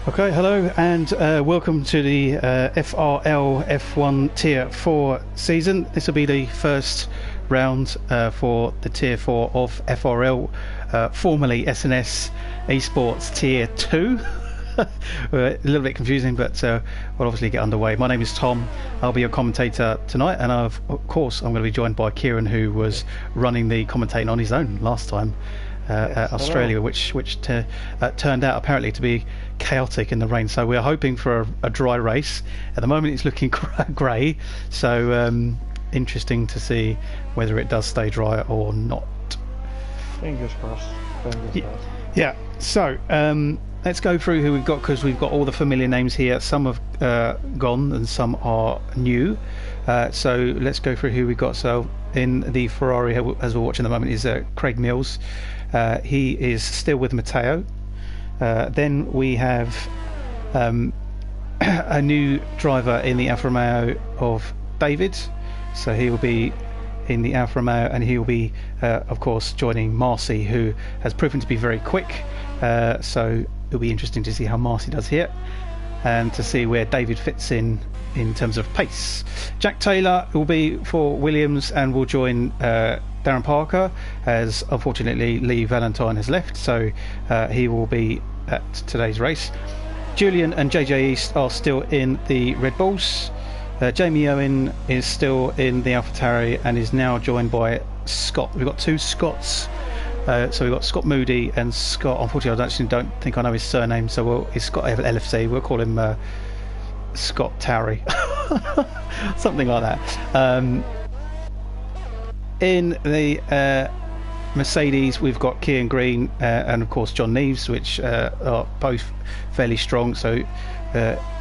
Okay, hello and welcome to the FRL F1 Tier 4 season. This will be the first round for the Tier 4 of FRL, formerly SNS Esports Tier 2. A little bit confusing, but we'll obviously get underway. My name is Tom. I'll be your commentator tonight, and of course I'm going to be joined by Kieran, who was running the commentating on his own last time. At Australia, which turned out apparently to be chaotic in the rain. So we're hoping for a dry race. At the moment it's looking grey, so interesting to see whether it does stay dry or not. Fingers crossed. Yeah, so let's go through who we've got, because we've got all the familiar names here. Some have gone and some are new. So let's go through who we've got. So in the Ferrari, as we're watching at the moment, is Craig Mills. He is still with Matteo. Then we have a new driver in the Alfa Romeo of David. So he will be in the Alfa Romeo, and he will be, of course, joining Marcy, who has proven to be very quick. So it'll be interesting to see how Marcy does here, and to see where David fits in terms of pace. Jack Taylor will be for Williams and will join Darren Parker, as unfortunately Lee Valentine has left, so he will be at today's race. Julian and JJ East are still in the Red Bulls. Jamie Owen is still in the AlphaTauri and is now joined by Scott. We've got two Scotts. So we've got Scott Moody and Scott. Unfortunately, I actually don't think I know his surname, so it's Scott LFC. We'll call him Scott Towery, something like that. In the Mercedes, we've got Kian Green and of course John Neves, which are both fairly strong, so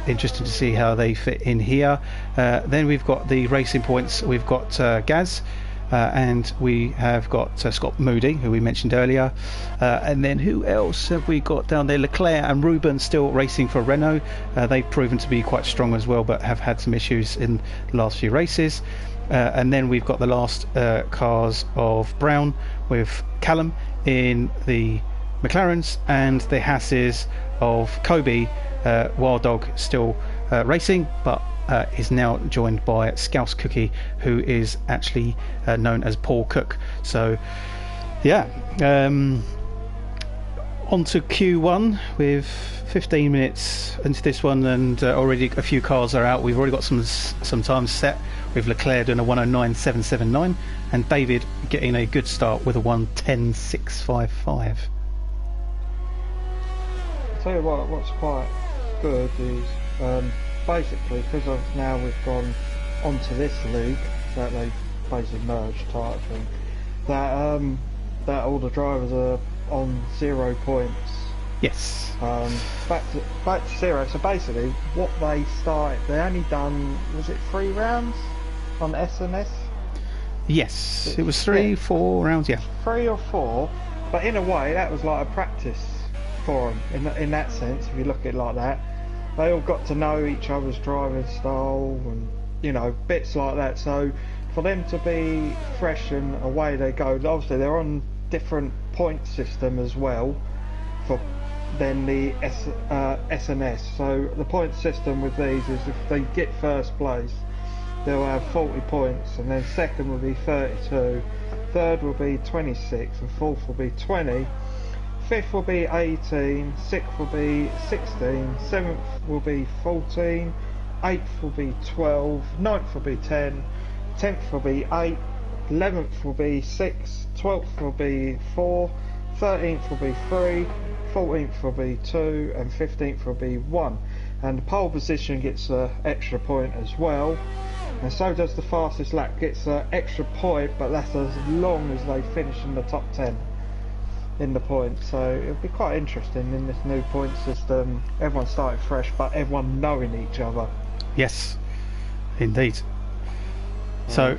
interesting to see how they fit in here. Then we've got the racing points. We've got Gaz, and we have got Scott Moody, who we mentioned earlier, and then who else have we got down there? Leclerc and Ruben still racing for Renault. They've proven to be quite strong as well, but have had some issues in the last few races. And then we've got the last cars of Brown, with Callum in the McLarens and the Hasses of Kobe. Wild Dog still racing, but is now joined by Scouse Cookie, who is actually known as Paul Cook. So yeah, on to Q1 with 15 minutes into this one, and already a few cars are out. We've already got some time set, with Leclerc doing a 109.779 and David getting a good start with a 110.655. I'll tell you what's quite good is basically, because of now we've gone onto this league that they've basically merged type thing, that all the drivers are on 0 points. Yes. Back to zero. So basically, what they started, they only done, was it 3 rounds on SNS? Yes, it was 4 rounds. Yeah. 3 or 4, but in a way that was like a practice for them. In that sense, if you look at it like that, they all got to know each other's driving style and bits like that. So for them to be fresh and away they go. Obviously they're on different point system as well for than the SNS. So the point system with these is, if they get first place, they'll have 40 points, and then second will be 32, third will be 26, and fourth will be 20, fifth will be 18, sixth will be 16, seventh will be 14, eighth will be 12, ninth will be 10, 10th will be 8, 11th will be 6, 12th will be 4, 13th will be 3, 14th will be 2, and 15th will be 1. And the pole position gets an extra point as well, and so does the fastest lap, gets an extra point, but that's as long as they finish in the top 10 in the points. So it'll be quite interesting in this new point system. Everyone started fresh, but everyone knowing each other. Yes, indeed. So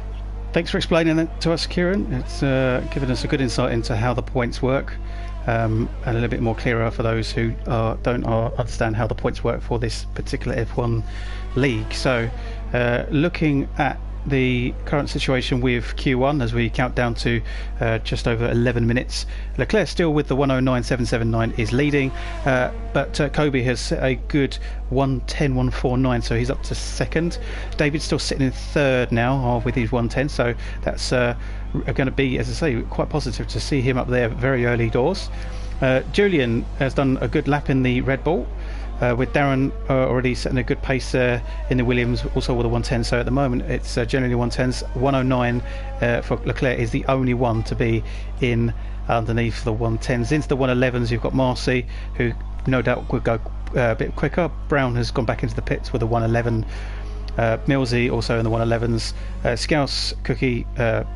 thanks for explaining that to us, Kieran. It's given us a good insight into how the points work, and a little bit more clearer for those who don't understand how the points work for this particular F1 league. So looking at the current situation with Q1 as we count down to just over 11 minutes. Leclerc still with the 109.779 is leading, but Kobe has set a good 110.149, so he's up to second. David's still sitting in third now with his 110, so that's going to be, as I say, quite positive to see him up there very early doors. Julian has done a good lap in the Red Bull, with Darren already setting a good pace in the Williams, also with a 110. So at the moment it's generally 110s. 109 for Leclerc is the only one to be in underneath the 110s. Into the 111s you've got Marcy, who no doubt would go a bit quicker. Brown has gone back into the pits with a 111. Millsy also in the 111s. Scouse Cookie,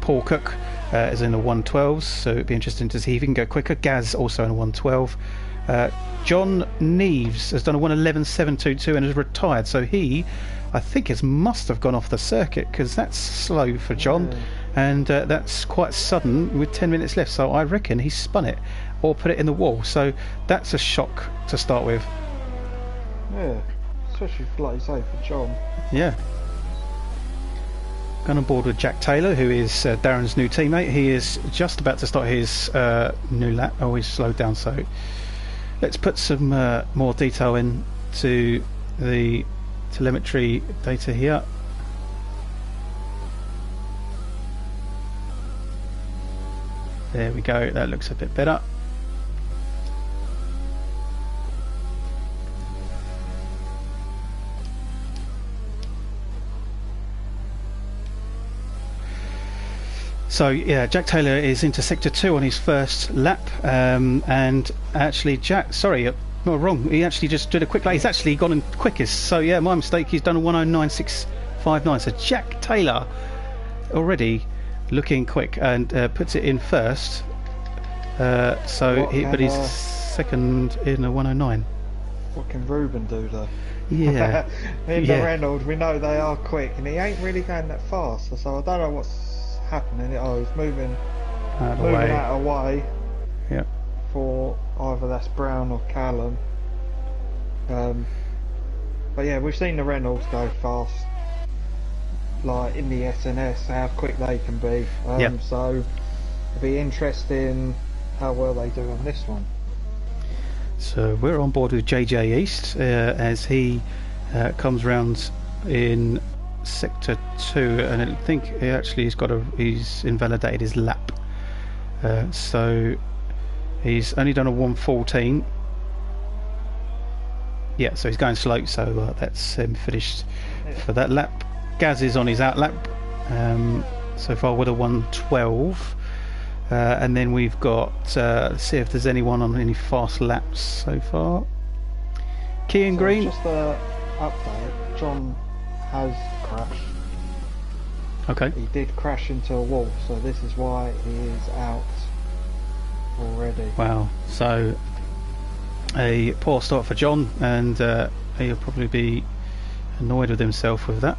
Paul Cook is in the 112s, so it'd be interesting to see if he can go quicker. Gaz also in a 112. John Neves has done a 111.722 and has retired, so he, I think, must have gone off the circuit, because that's slow for John, and that's quite sudden with 10 minutes left, so I reckon he spun it or put it in the wall, so that's a shock to start with. Yeah, especially like you say for John. Yeah. Gone on board with Jack Taylor, who is Darren's new teammate. He is just about to start his new lap. Oh, he's slowed down, so let's put some more detail into the telemetry data here. There we go, that looks a bit better. So yeah, Jack Taylor is into sector 2 on his first lap, and actually Jack, sorry, not wrong, he actually just did a quick lap. He's actually gone in quickest, so yeah, my mistake, he's done a 109.659. So Jack Taylor already looking quick, and puts it in first, but he's second in a 109. What can Ruben do though? Yeah. In the Reynolds, we know they are quick, and he ain't really going that fast, so I don't know what's happening. Oh, he's moving out of way. Yeah. For either that's Brown or Callum. But yeah, we've seen the Reynolds go fast, like in the SNS, how quick they can be. So it'll be interesting how well they do on this one. So we're on board with JJ East as he comes round in sector 2, and I think he actually he's invalidated his lap, so he's only done a 114. Yeah, so he's going slow, so that's him finished for that lap. Gaz is on his out lap so far with a 112, and then we've got let's see if there's anyone on any fast laps so far. Kean Green, just an update, John has crashed. Okay. He did crash into a wall, so this is why he is out already. Wow, so a poor start for John, and he'll probably be annoyed with himself with that.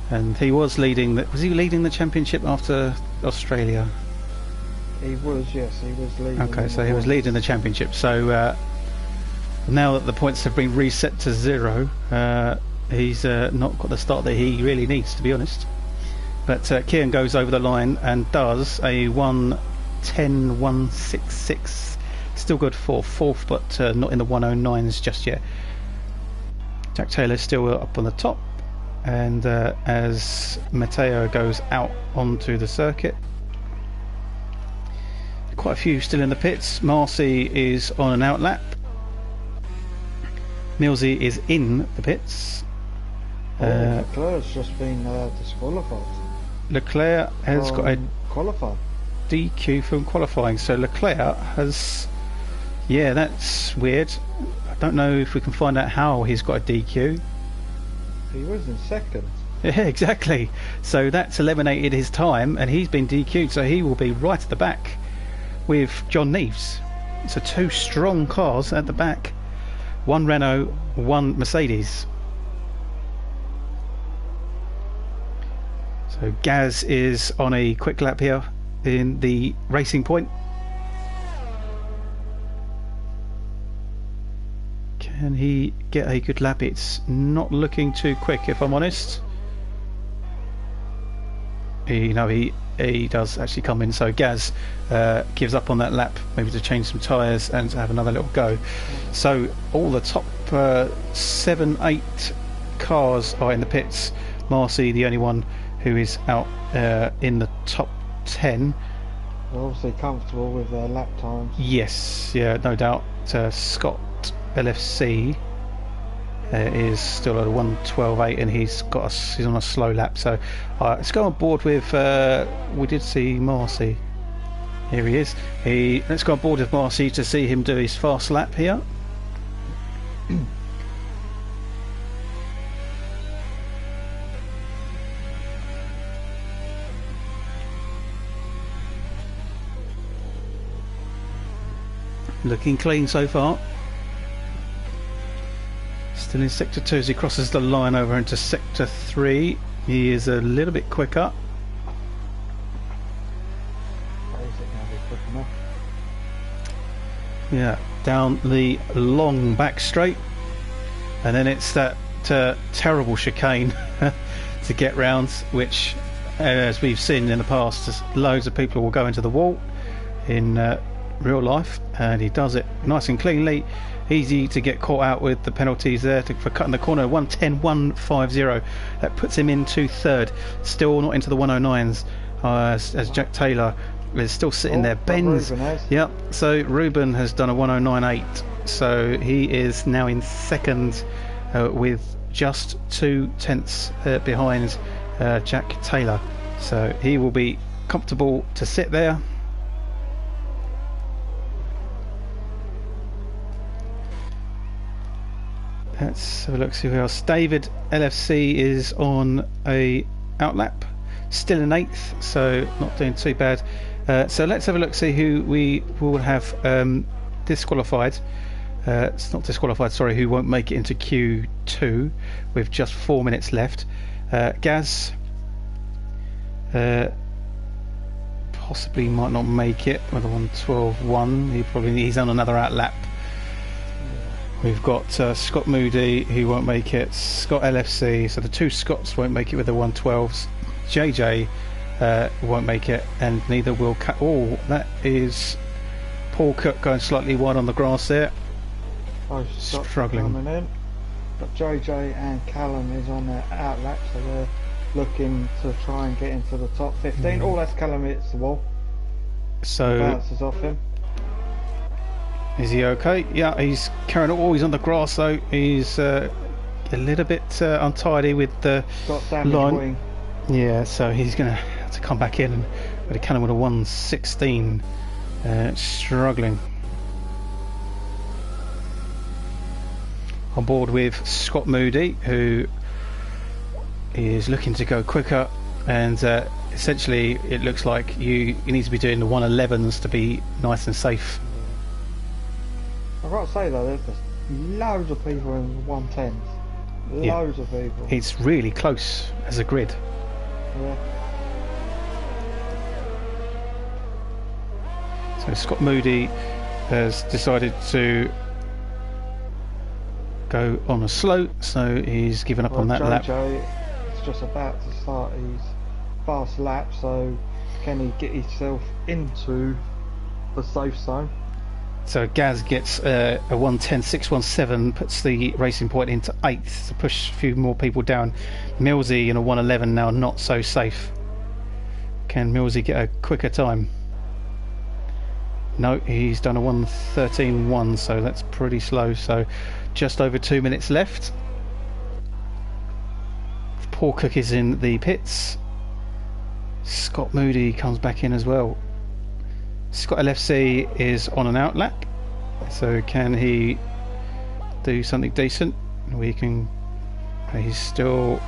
And he was leading was he leading the championship after Australia? He was, yes, he was leading. Okay, so he was leading the championship, so now that the points have been reset to 0, he's not got the start that he really needs, to be honest. But Kieran goes over the line and does a 110.166. Still good for 4th, but not in the 109s just yet. Jack Taylor still up on the top, and as Matteo goes out onto the circuit, quite a few still in the pits. Marcy is on an out lap. Millsy is in the pits. Leclerc's just been disqualified. Leclerc has got a qualified DQ from qualifying, so Leclerc has, yeah, that's weird. I don't know if we can find out how he's got a DQ. He was in second. Yeah, exactly. So that's eliminated his time, and he's been DQ'd, so he will be right at the back with John Neves. So 2 strong cars at the back. 1 Renault, 1 Mercedes. So Gaz is on a quick lap here in the Racing Point. Okay, Can he get a good lap? It's not looking too quick, if I'm honest. He does actually come in, so Gaz gives up on that lap, maybe to change some tyres and to have another little go. So all the top 7-8 cars are in the pits. Marcy, the only one who is out in the top 10. They're obviously comfortable with their lap times. Yes, yeah, no doubt. Scott LFC is still at a 1:12.8, and he's on a slow lap. So let's go on board with. We did see Marcy. Here he is. Let's go on board with Marcy to see him do his fast lap here. Looking clean so far. Still in sector 2 as he crosses the line over into sector 3. He is a little bit quicker. Yeah, down the long back straight, and then it's that terrible chicane to get round, which, as we've seen in the past, loads of people will go into the wall in real life, and he does it nice and cleanly. Easy to get caught out with the penalties there for cutting the corner. 1:10.150. That puts him into third. Still not into the 109s as Jack Taylor is still sitting there. Ben's, yep. So Ruben has done a 1:09.8. So he is now in second with just 2 tenths behind Jack Taylor. So he will be comfortable to sit there. Let's have a look, see who else. David LFC is on a outlap, still in 8th, so not doing too bad. So let's have a look, see who we will have disqualified. It's not disqualified, sorry, who won't make it into Q2 with just 4 minutes left. Gaz possibly might not make it with a 1:12.1. He's on another outlap. We've got Scott Moody, who won't make it. Scott LFC, so the 2 Scots won't make it with the 1:12s. JJ won't make it, and neither will that is Paul Cook going slightly wide on the grass there. Struggling. Coming in. But JJ and Callum is on their outlap, so they're looking to try and get into the top 15. All that's Callum hits the wall. So bounces off him. Is he okay? Yeah, he's carrying it all. He's on the grass though. He's a little bit untidy with the line. Wing. Yeah, so he's going to have to come back in and with a Cannon with a 1:16. Struggling. On board with Scott Moody, who is looking to go quicker, and essentially it looks like you need to be doing the 1:11s to be nice and safe. I've got to say though, there's just loads of people in 110s. Loads of people. It's really close as a grid. Yeah. So Scott Moody has decided to go on a slow, so he's given up on that lap. JJ is just about to start his fast lap, so can he get himself into the safe zone? So Gaz gets a 1:10.617, puts the racing point into 8th to push a few more people down. Millsy in a 1:11 now, not so safe. Can Millsy get a quicker time? No, he's done a 1:13.1, so that's pretty slow. So just over 2 minutes left. Paul Cook is in the pits. Scott Moody comes back in as well. Scott LFC is on an outlap, so can he do something decent? He's still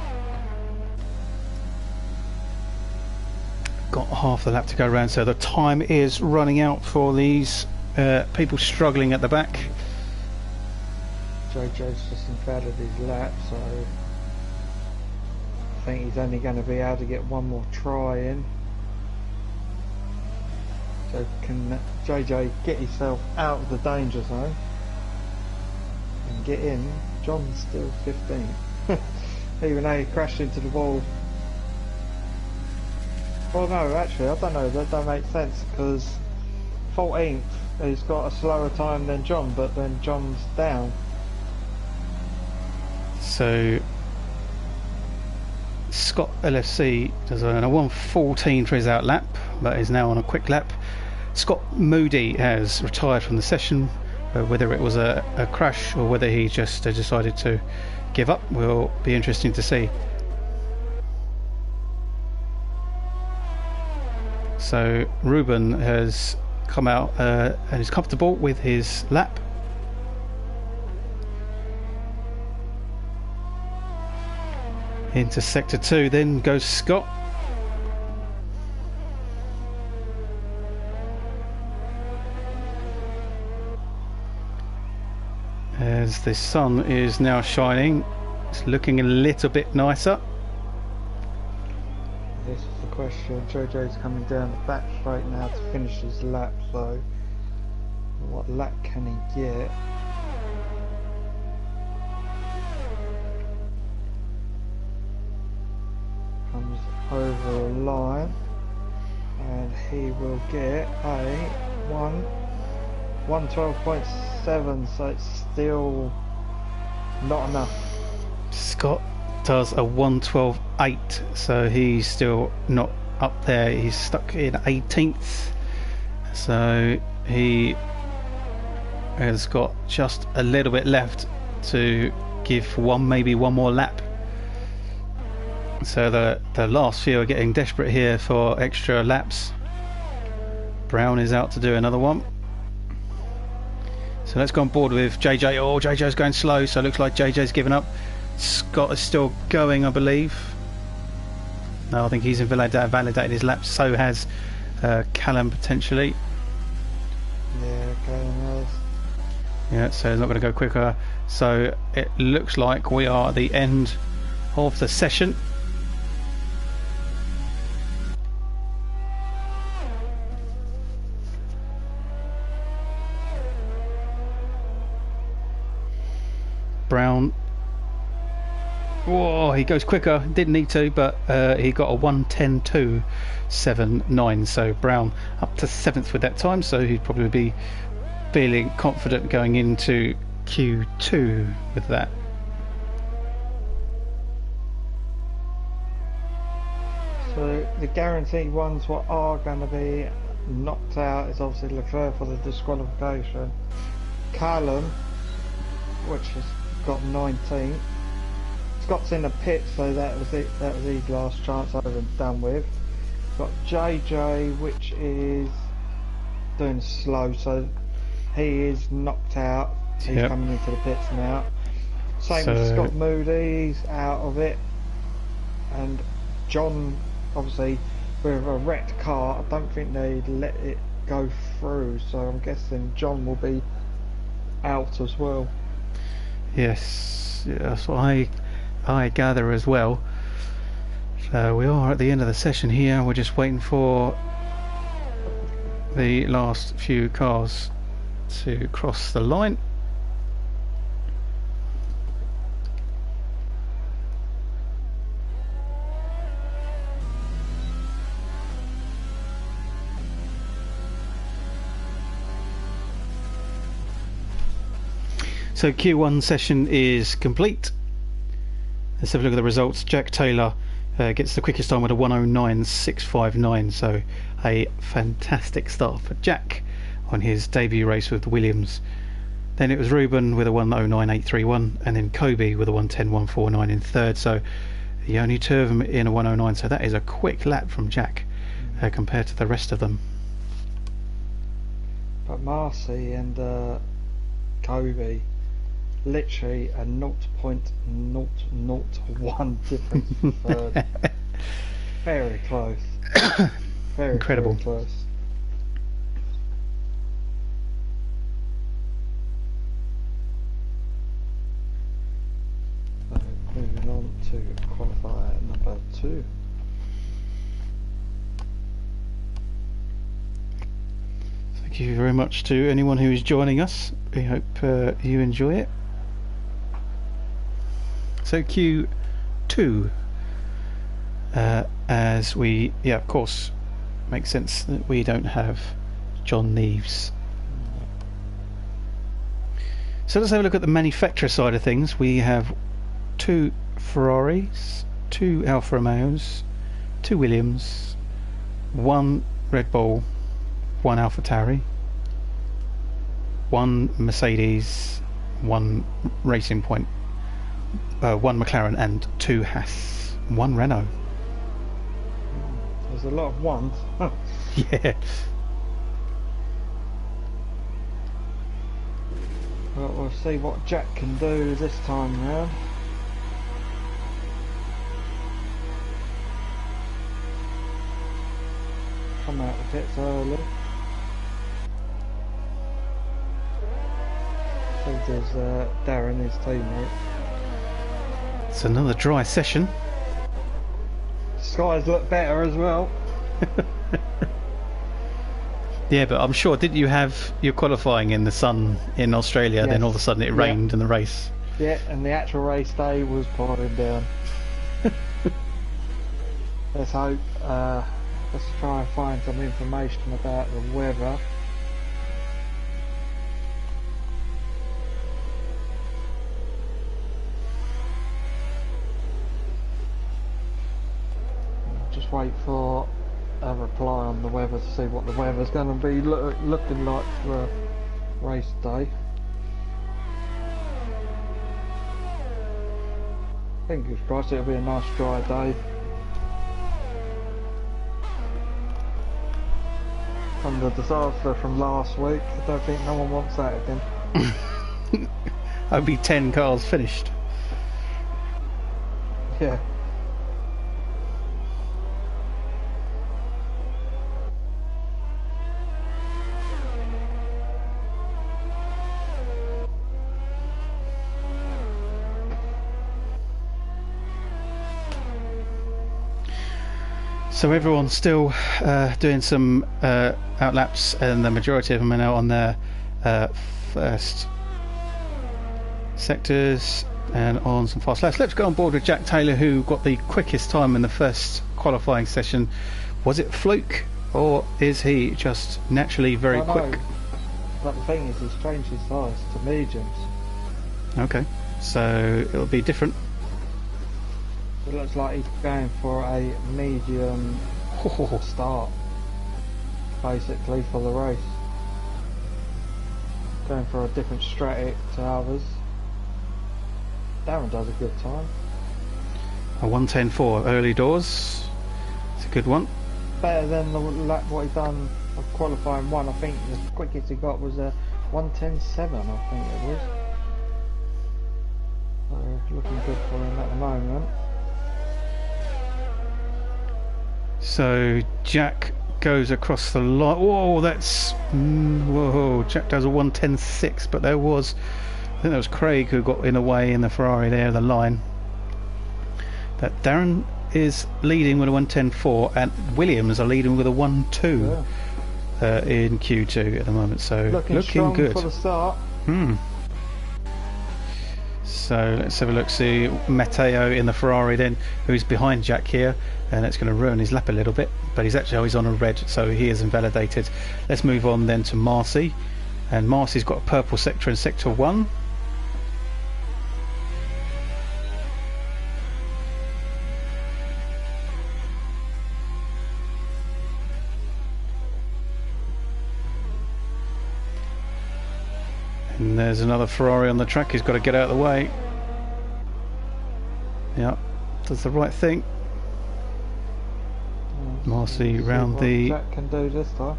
got half the lap to go around, so the time is running out for these people struggling at the back. JJ's just invalid his lap, so I think he's only going to be able to get one more try in. So can JJ get himself out of the danger zone? and get in, John's still 15th. Even though he crashed into the wall. Well, no, actually, I don't know, that don't make sense, because 14th, he's got a slower time than John, but then John's down. So Scott LFC does a 1:14 for his out lap, but is now on a quick lap. Scott Moody has retired from the session. Whether it was a crash or whether he just decided to give up will be interesting to see. So Ruben has come out and is comfortable with his lap. Into sector 2 then goes Scott. As the sun is now shining, it's looking a little bit nicer. This is the question. Jojo's coming down the back straight now to finish his lap, so what lap can he get? Comes over the line and he will get a 112.7, so it's still not enough. Scott does a 112.8, so he's still not up there. He's stuck in 18th, so he has got just a little bit left to give maybe one more lap. So the last few are getting desperate here for extra laps. Brown is out to do another one. So let's go on board with JJ. Oh, JJ's going slow, so it looks like JJ's given up. Scott is still going, I believe. No, I think he's validated his lap. So has Callum potentially. Yeah, Callum has. Yeah, so he's not going to go quicker. So it looks like we are at the end of the session. Brown. Whoa, he goes quicker. Didn't need to, but he got a 1:10.279. So Brown up to 7th with that time. So he'd probably be feeling confident going into Q2 with that. So the guaranteed ones what are going to be knocked out is obviously Leclerc for the disqualification. Callum, which has got 19. Scott's in the pit, so that was it. That was his last chance over and done with. Got JJ, which is doing slow, so he is knocked out. He's coming into the pits now. Same with Scott Moody, he's out of it. And John, obviously, with a wrecked car, I don't think they'd let it go through, so I'm guessing John will be out as well. Yes, that's what I gather as well. So we are at the end of the session here. We're just waiting for the last few cars to cross the line. So Q1 session is complete. Let's have a look at the results. Jack Taylor gets the quickest time with a 1:09.659, so a fantastic start for Jack on his debut race with Williams. Then it was Ruben with a 1:09.831, and then Kobe with a 1:10.149 in third. So the only two of them in a 1:09, so that is a quick lap from Jack compared to the rest of them. But Marcy and Kobe, literally a 0.001 difference in third. Very close. Very incredible. Very close. So moving on to qualifier number 2. Thank you very much to anyone who is joining us. We hope you enjoy it. So Q2, as we, yeah, of course, makes sense that we don't have John Neves. So let's have a look at the manufacturer side of things. We have 2 Ferraris, 2 Alfa Romeos, 2 Williams, 1 Red Bull, 1 Alfa Tauri, 1 Mercedes, 1 Racing Point, 1 McLaren, and 2 Haas, 1 Renault. There's a lot of ones. Yeah. But we'll see what Jack can do this time round. Come out the pits early. So there's Darren, his teammate. It's another dry session. Skies look better as well. Yeah, but I'm sure, didn't you have your qualifying in the sun in Australia? Yes. Then all of a sudden it rained in the race. Yeah, and the actual race day was pouring down. Let's hope. Let's try and find some information about the weather. Just wait for a reply on the weather to see what the weather's going to be looking like for race day. Fingers crossed it'll be a nice dry day. From the disaster from last week, I don't think no one wants that again. Only 10 cars finished. Yeah. So everyone's still doing some outlaps, and the majority of them are now on their first sectors and on some fast laps. Let's go on board with Jack Taylor, who got the quickest time in the first qualifying session. Was it fluke, or is he just naturally very quick? But the thing is, he's changed his size to mediums. Okay, so it'll be different. It looks like he's going for a medium start, basically, for the race. Going for a different strategy to others. Darren does a good time. A 1:10.4 early doors. It's a good one. Better than what he done of qualifying one. I think the quickest he got was a 1:10.7. I think it was. So looking good for him at the moment. So Jack goes across the line. Whoa, that's whoa! Jack does a 1:10.6, but there was, I think that was Craig who got in the way in the Ferrari there, the line. That Darren is leading with a 1:10.4, and Williams are leading with a 1:2 in Q2 at the moment. So looking good for the start. So let's have a look. See Matteo in the Ferrari then, who's behind Jack here, and it's going to ruin his lap a little bit, but he's on a red, so he is invalidated. Let's move on then to Marcy, and Marcy's got a purple sector in sector 1. And there's another Ferrari on the track. He's got to get out of the way. Yeah, does the right thing. Marcy round the... Jack can do this time.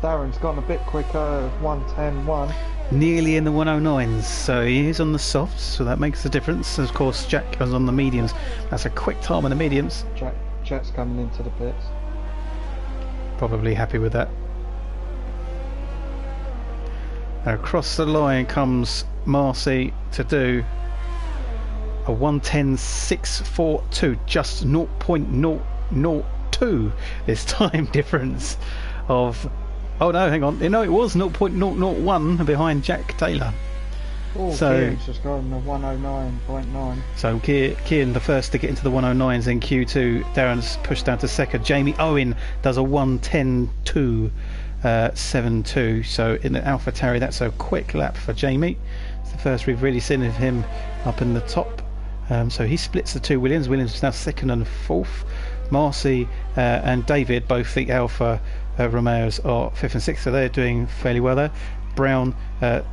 Darren's gone a bit quicker, 1:10.1. Nearly in the 109s, so he is on the softs, so that makes a difference. Of course, Jack goes on the mediums. That's a quick time on the mediums. Jack's coming into the pits. Probably happy with that. Across the line comes Marcy to do a 1:10.642, just 0.002 this time difference of, oh no, hang on, no, it was 0.001 behind Jack Taylor. Oh, So Kieran's just got in the 109.9. So Kieran the first to get into the 109s in Q2. Darren's pushed down to second. Jamie Owen does a 1:10.272. So in the AlphaTauri, that's a quick lap for Jamie. It's the first we've really seen of him up in the top. So he splits the two Williams. Williams is now second and fourth. Marcy and David, both the Alfa Romeos, are fifth and sixth. So they're doing fairly well there. Brown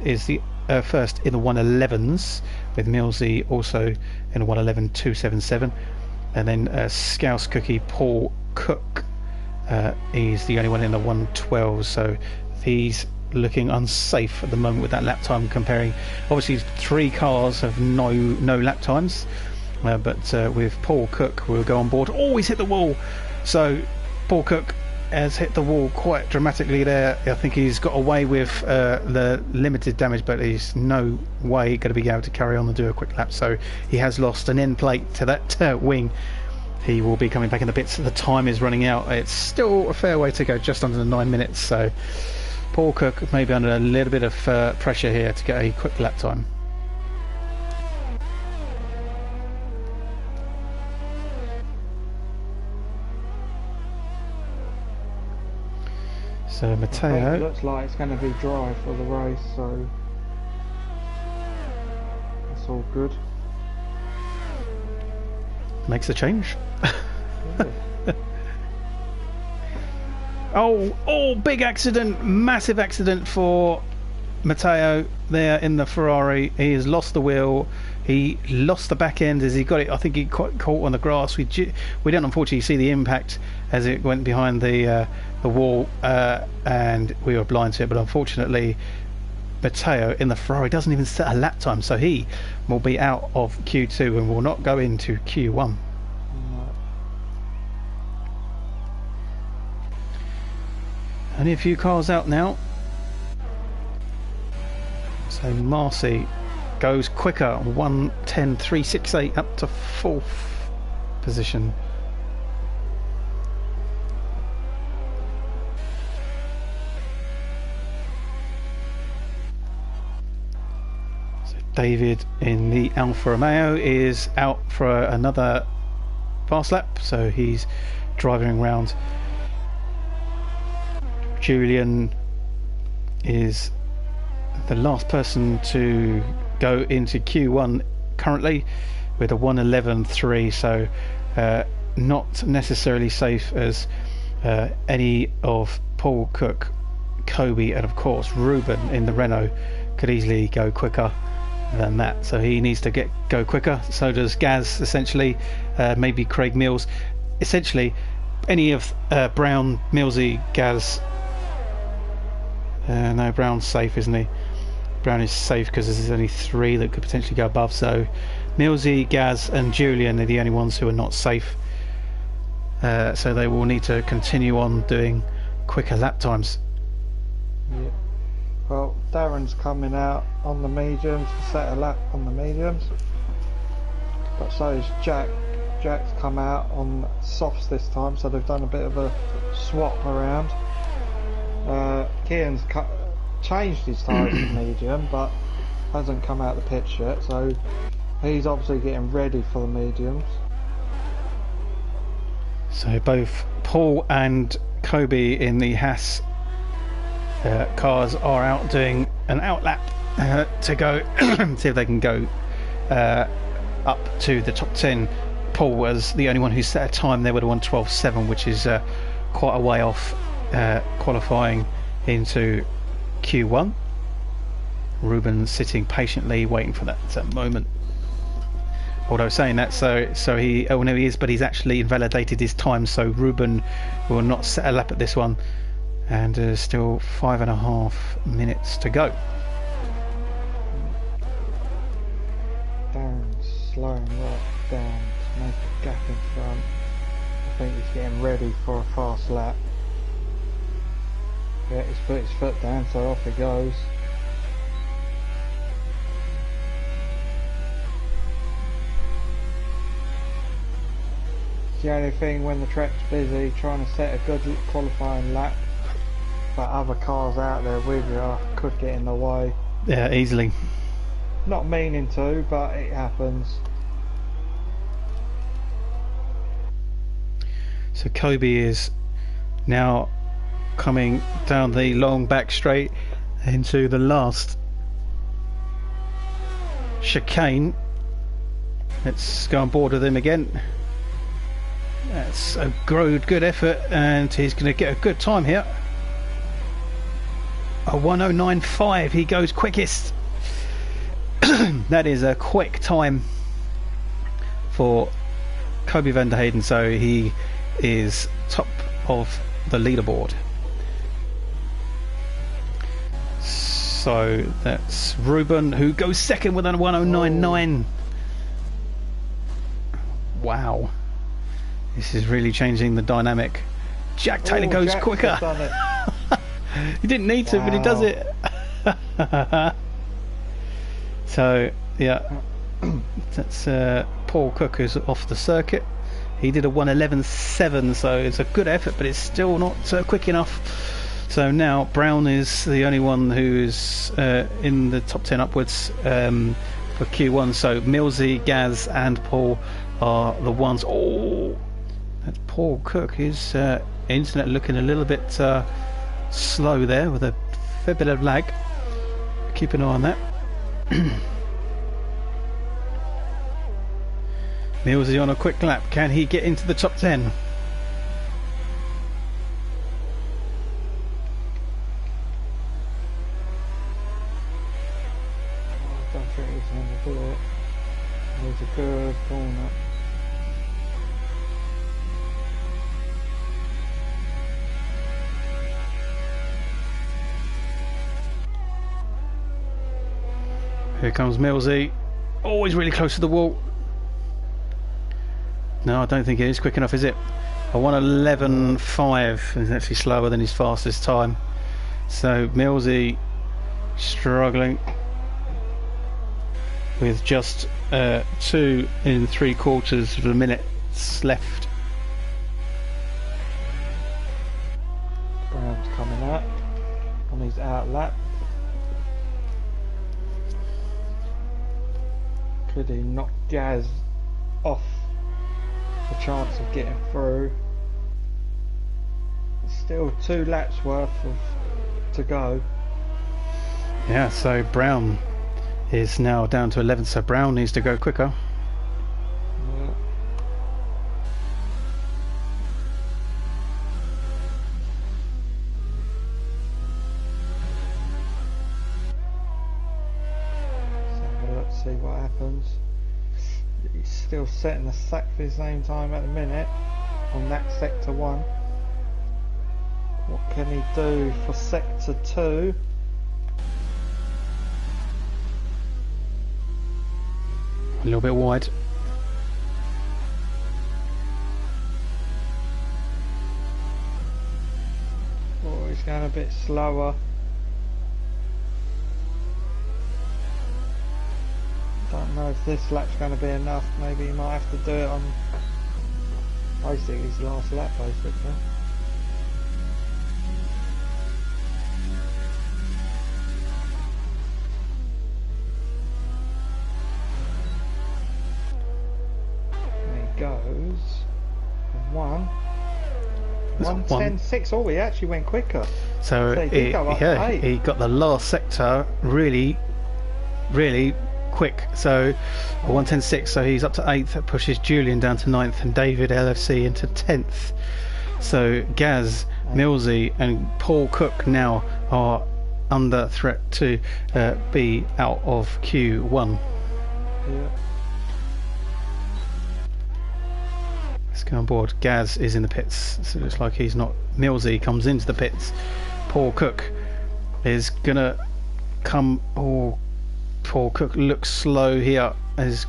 is the first in the 111s, with Millsy also in a 111.277, and then Scouse Cookie Paul Cook is the only one in the 112. So he's looking unsafe at the moment with that lap time. Comparing, obviously, three cars have no lap times, but with Paul Cook, we'll go on board. Oh, he's hit the wall. So Paul Cook has hit the wall quite dramatically there. I think he's got away with the limited damage, but he's no way going to be able to carry on and do a quick lap. So he has lost an end plate to that wing. He will be coming back in the bits. The time is running out. It's still a fair way to go, just under the 9 minutes. So Paul Cook may be under a little bit of pressure here to get a quick lap time. So Matteo, it looks like it's going to be dry for the race, so that's all good. Makes a change. Oh, big accident, massive accident for Matteo there in the Ferrari. He has lost the wheel. He lost the back end as he got it. I think he got caught on the grass. We don't unfortunately see the impact as it went behind the wall, and we were blind to it. But unfortunately, Matteo in the Ferrari doesn't even set a lap time, so he will be out of Q2 and will not go into Q1. Only a few cars out now. So Marcy goes quicker, 1:10.368 up to fourth position. So David in the Alfa Romeo is out for another fast lap, so he's driving around. Julian is the last person to go into Q1 currently with a 1:11.3, so not necessarily safe as any of Paul Cook, Kobe, and of course Ruben in the Renault could easily go quicker than that. So he needs to go quicker. So does Gaz, essentially. Maybe Craig Mills. Essentially, any of Brown, Millsy, Gaz. No, Brown's safe, isn't he? Brown is safe because there's only three that could potentially go above. So Millsy, Gaz and Julian are the only ones who are not safe. So they will need to continue on doing quicker lap times. Yeah. Well, Darren's coming out on the mediums to set a lap on the mediums. But so is Jack. Jack's come out on softs this time, so they've done a bit of a swap around. Kieran's changed his tyres to medium, but hasn't come out the pitch yet, so he's obviously getting ready for the mediums. So both Paul and Kobe in the Haas cars are out doing an outlap to go see if they can go up to the top 10. Paul was the only one who set a time there with a 1:12.7, which is quite a way off qualifying into Q1. Ruben sitting patiently waiting for that moment. Although saying that, so he is, but he's actually invalidated his time, so Ruben will not set a lap at this one, and there's still 5.5 minutes to go. Darren's slowing right down to make a gap in front. I think he's getting ready for a fast lap. Yeah, he's put his foot down, so off he goes. It's the only thing when the track's busy, trying to set a good qualifying lap, but other cars out there with you could get in the way. Yeah, easily. Not meaning to, but it happens. So Kobe is now coming down the long back straight into the last chicane. Let's go on board with him again. That's a good effort, and he's going to get a good time here. A 109.5, he goes quickest. That is a quick time for Kobe van der Hayden, so he is top of the leaderboard. So that's Ruben, who goes second with a 109.9. Wow, this is really changing the dynamic. Jack Taylor goes Jack's quicker. done it. He didn't need to, but he does it. So yeah, that's Paul Cook, who's off the circuit. He did a 111.7, so it's a good effort, but it's still not quick enough. So now Brown is the only one who's in the top 10 upwards for Q1. So Millsy, Gaz and Paul are the ones. Oh, that's Paul Cook. His internet looking a little bit slow there, with a fair bit of lag. Keep an eye on that. Millsy on a quick lap. Can he get into the top 10? I don't think he's going to do it. There's a good corner. Here comes Millsy. Always really close to the wall. No, I don't think it is quick enough, is it? A 111.5 is actually slower than his fastest time. So Millsy struggling with just 2 3/4 of a minute left. Brown's coming up on his out lap. Could he knock Gaz off the chance of getting through? Still 2 laps worth to go. Yeah, so Brown is now down to 11, so Brown needs to go quicker. Yeah. So let's see what happens. He's still setting exactly the same time at the minute on that sector 1. What can he do for sector 2? A little bit wide. Oh, he's going a bit slower. Don't know if this lap's going to be enough. Maybe he might have to do it on basically his last lap, basically. And he goes 1:10.6. Oh, he actually went quicker. So he did go up to 8. he got the last sector really quick. So 1:10.6, so he's up to 8th. That pushes Julian down to 9th and David LFC into 10th. So Gaz, Millsy and Paul Cook now are under threat to be out of Q1. Yeah. Let's go on board. Gaz is in the pits, so it looks like he's not. Millsy comes into the pits. Paul Cook is gonna come. Oh, Paul Cook looks slow here, as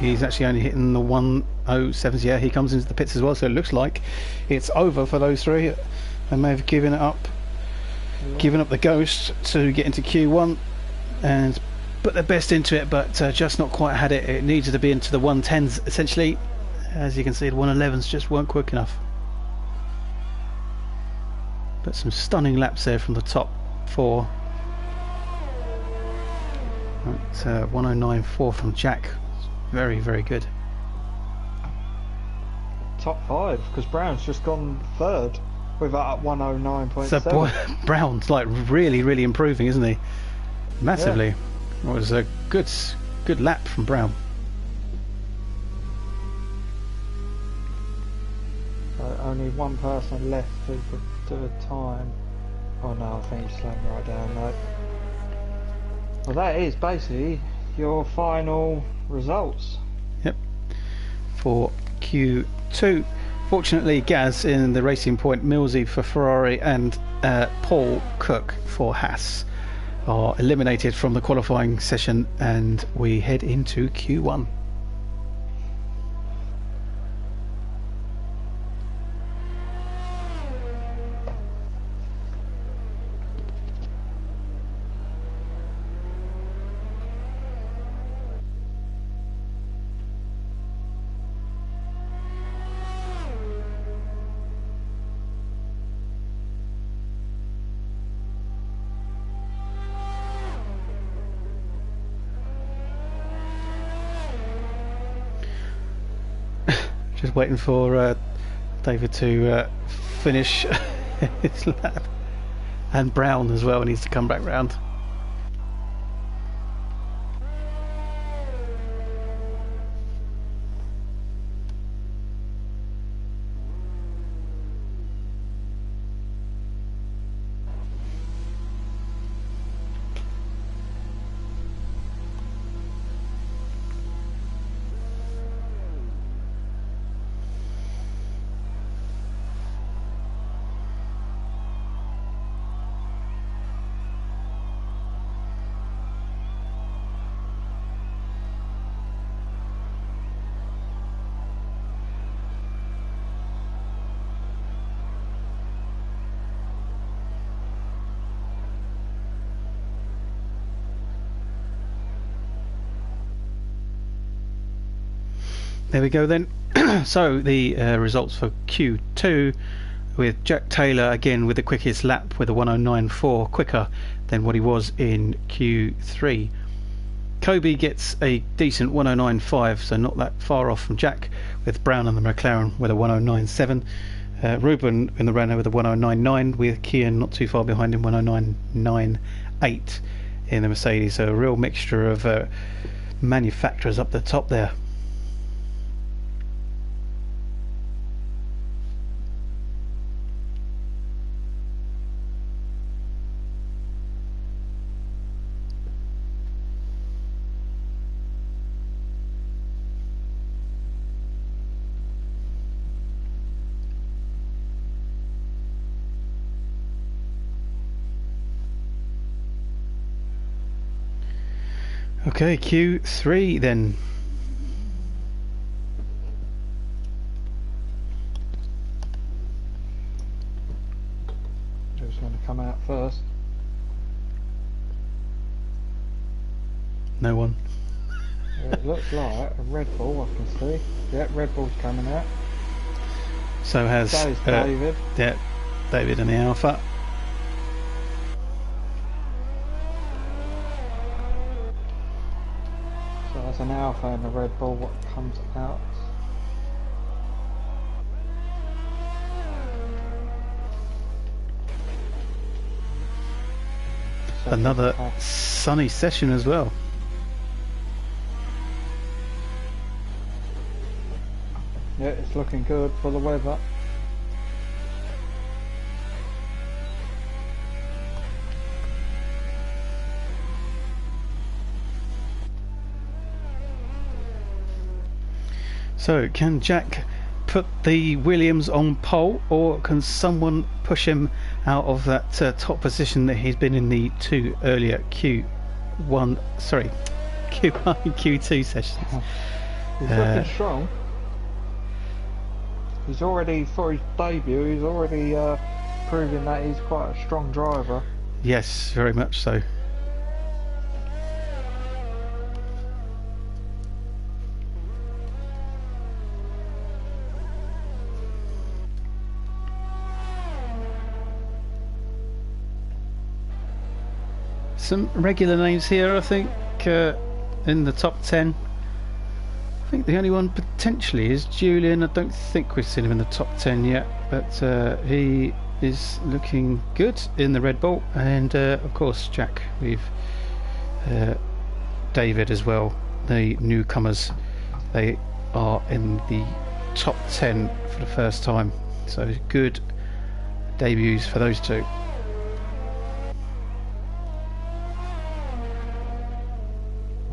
he's actually only hitting the 1:07s. Yeah, he comes into the pits as well, so it looks like it's over for those three. They may have given it up, given up the ghost to get into Q1 and put their best into it, but just not quite had it. It needed to be into the 110s essentially. As you can see, the 111s just weren't quick enough. But some stunning laps there from the top 4. It's 109.4 from Jack. Very, very good. Top 5, because Brown's just gone third with that 109.7. So Brown's like really, really improving, isn't he? Massively. Yeah. It was a good lap from Brown. Only one person left who could do a time. Oh no, I think he's slowing right down though. Well, that is basically your final results. Yep. For Q2. Fortunately, Gaz in the Racing Point, Millsy for Ferrari, and Paul Cook for Haas are eliminated from the qualifying session, and we head into Q1. Just waiting for David to finish his lap, and Brown as well needs to come back round. There we go then. So the results for Q2, with Jack Taylor again with the quickest lap with a 109.4, quicker than what he was in Q3. Kobe gets a decent 109.5, so not that far off from Jack, with Brown and the McLaren with a 109.7. Ruben in the Renault with a 109.9, with Kian not too far behind him, 109.98 in the Mercedes. So a real mixture of manufacturers up the top there. Okay, Q3 then. Who's going to come out first? No one. Yeah, it looks like a Red Bull, I can see. Yeah, Red Bull's coming out. So has David. Yeah, David in the Alpha. So that's an Alpha and a Red Bull, what comes out. Another sunny session as well. Yeah, it's looking good for the weather. So can Jack put the Williams on pole, or can someone push him out of that top position that he's been in the two earlier Q1, Q2 sessions? He's looking strong. He's already, for his debut, he's already proving that he's quite a strong driver. Yes, very much so. Some regular names here, I think. in the top 10. I think the only one potentially is Julian. I don't think we've seen him in the top 10 yet, but he is looking good in the Red Bull, and of course Jack, we've David as well, the newcomers. They are in the top 10 for the first time, so good debuts for those two.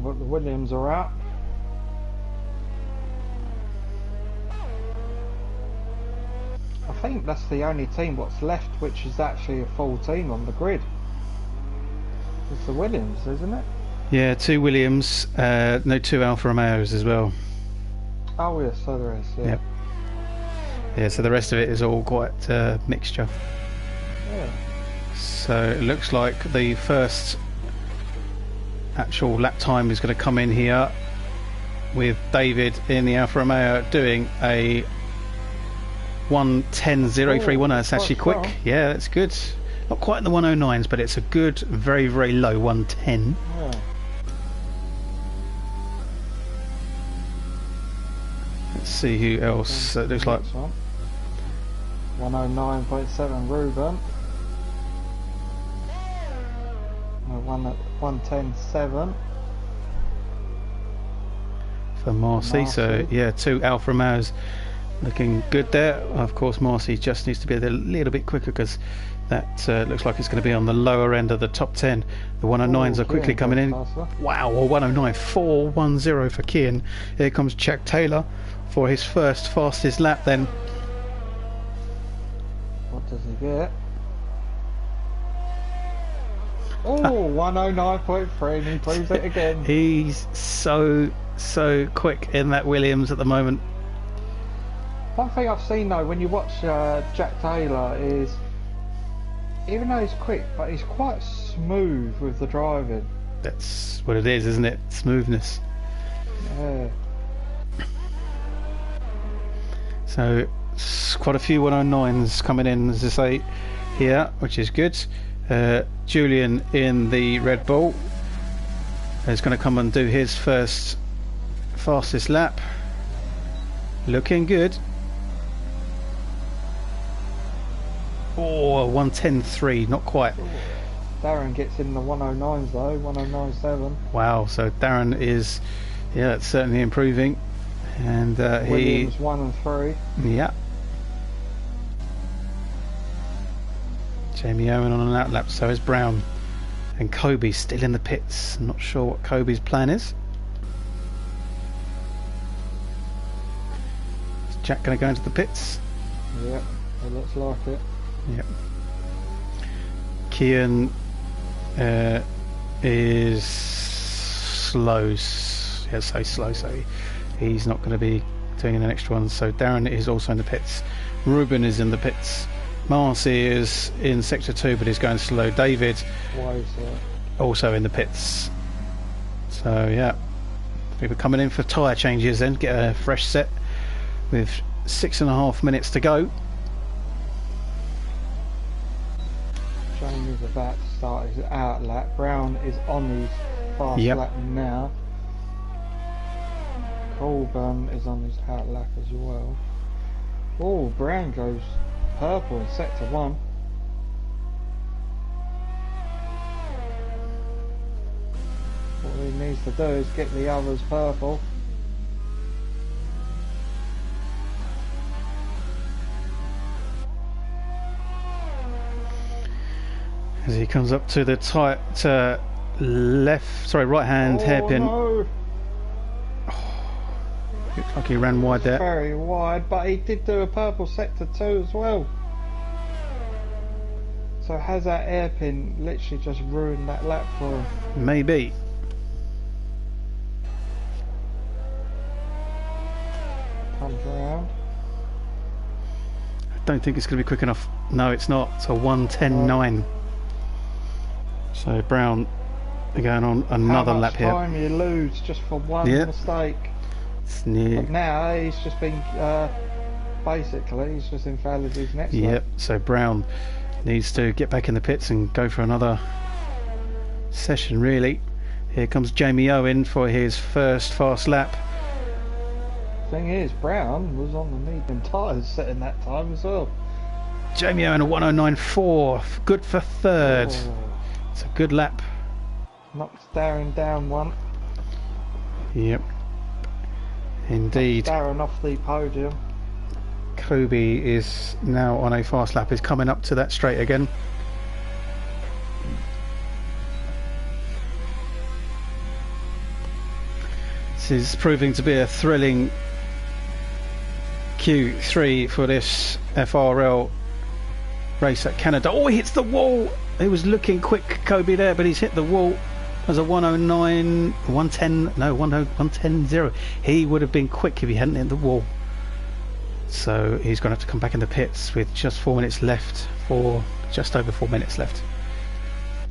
But the Williams are out. I think that's the only team what's left which is actually a full team on the grid. It's the Williams, isn't it? Yeah, 2 Williams, no 2 Alfa Romeos as well. Oh yes, so there is. Yeah. Yep. Yeah, so the rest of it is all quite mixture. Yeah. So it looks like the first actual lap time is going to come in here with David in the Alfa Romeo doing a 1:10.031. That's actually quick. Well. Yeah, that's good. Not quite in the 109s, but it's a good, very, very low 1:10. Yeah. Let's see who else. It looks like 109.7 Ruben. 110.7 for Marcy. So yeah, 2 Alfa Romeos looking good there. Of course, Marcy just needs to be a little bit quicker because that looks like it's going to be on the lower end of the top 10. The 109s are quickly coming in. Wow, or 109.410 for Kian. Here comes Jack Taylor for his first fastest lap then. What does he get? Oh, 109.3, and he proves it again. He's so quick in that Williams at the moment. One thing I've seen though, when you watch Jack Taylor, is even though he's quick, but he's quite smooth with the driving. That's what it is, isn't it? Smoothness. Yeah. So quite a few 109s coming in, as I say, here, which is good. Julian in the Red Bull is going to come and do his first fastest lap. Looking good. Oh, 1:10.3, not quite. Darren gets in the 109s though, 109.7. Wow, so Darren is, yeah, it's certainly improving. And Williams 1 and 3. Yeah. Jamie Owen on an outlap, so is Brown. And Kobe still in the pits. I'm not sure what Kobe's plan is. Is Jack going to go into the pits? Yep, it looks like it. Yep. Kian is slow. Yeah, so slow, so he's not going to be doing an extra one. So Darren is also in the pits. Ruben is in the pits. Marcy is in sector 2, but he's going slow. David also in the pits. So yeah, people coming in for tyre changes then, get a fresh set with 6.5 minutes to go. Jamie's about to start his out lap. Brown is on his fast lap now. Colburn is on his out lap as well. Oh, Brown goes purple in sector 1. What he needs to do is get the others purple. As he comes up to the tight right hand hairpin. No. Looks like he ran wide there. Very wide, but he did do a purple sector 2 as well. So has that hairpin literally just ruined that lap for him? Maybe. Comes round. I don't think it's going to be quick enough. No, it's not. It's a 1:10.9. So Brown going on another lap here. How much time you lose just for one mistake? It's near. But now he's just been basically he's just invalidated his next lap. Yep. So Brown needs to get back in the pits and go for another session. Really, Here comes Jamie Owen for his first fast lap. Thing is, Brown was on the medium tyres setting that time as well. Jamie Owen a 109.4, good for third. Oh. It's a good lap. Knocks Darren down one. Yep, indeed. Knocks Darren off the podium. Kobe is now on a fast lap. Is coming up to that straight again. This is proving to be a thrilling Q3 for this FRL race at Canada. Oh, he hits the wall. He was looking quick, Kobe, there, but he's hit the wall. As a 109, 110, no, 110.0. He would have been quick if he hadn't hit the wall. So he's going to have to come back in the pits with just 4 minutes left, just over 4 minutes left.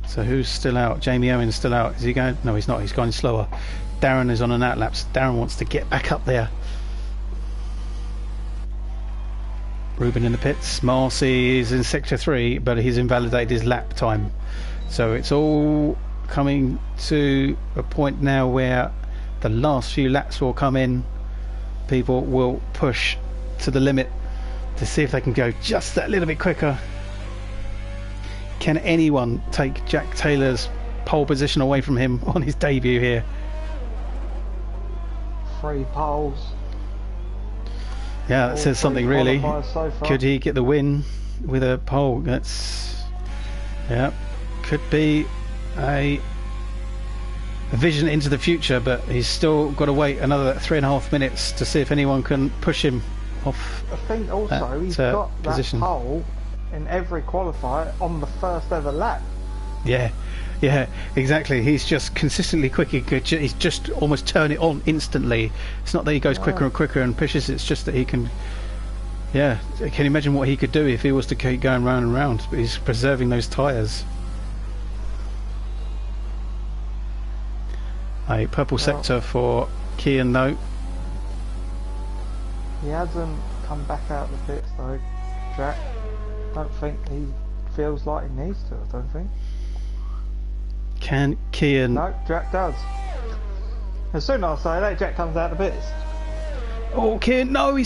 So who's still out? Jamie Owen's still out. Is he going? No, he's not. He's going slower. Darren is on an outlap. Darren wants to get back up there. Ruben in the pits. Marcy is in sector 3, but he's invalidated his lap time. So it's all coming to a point now where the last few laps will come in. People will push to the limit to see if they can go just that little bit quicker. Can anyone take Jack Taylor's pole position away from him on his debut here? 3 poles. Yeah, that says something really. So could he get the win with a pole? That's, yeah, could be a vision into the future, but he's still got to wait another 3.5 minutes to see if anyone can push him off. I think also he's got that position. pole in every qualifier on the first ever lap. Yeah, exactly. He's just consistently quick. He's just almost turn it on instantly. It's not that he goes quicker and quicker and pushes. It's just that he can. Yeah, can you imagine what he could do if he was to keep going round and round? But he's preserving those tyres. A purple sector for Kian though. He hasn't come back out the pits though, Jack. Don't think he feels like he needs to, I don't think. Can Kian... No, Jack does. As soon as I say that, Jack comes out the pits. Oh, Kian, no, he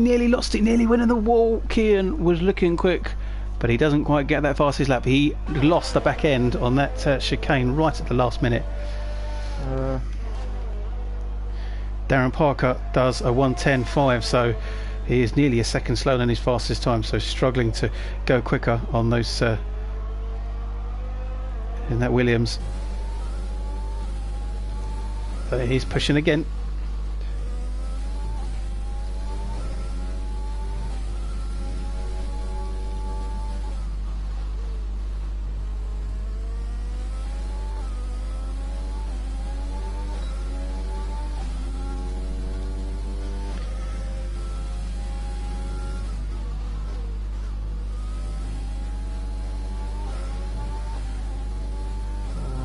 nearly lost it, nearly went in the wall. Kian was looking quick, but he doesn't quite get that fastest lap. He lost the back end on that chicane right at the last minute. Darren Parker does a 1:10.5, so he is nearly a second slower than his fastest time, so struggling to go quicker on those in that Williams. But he's pushing again.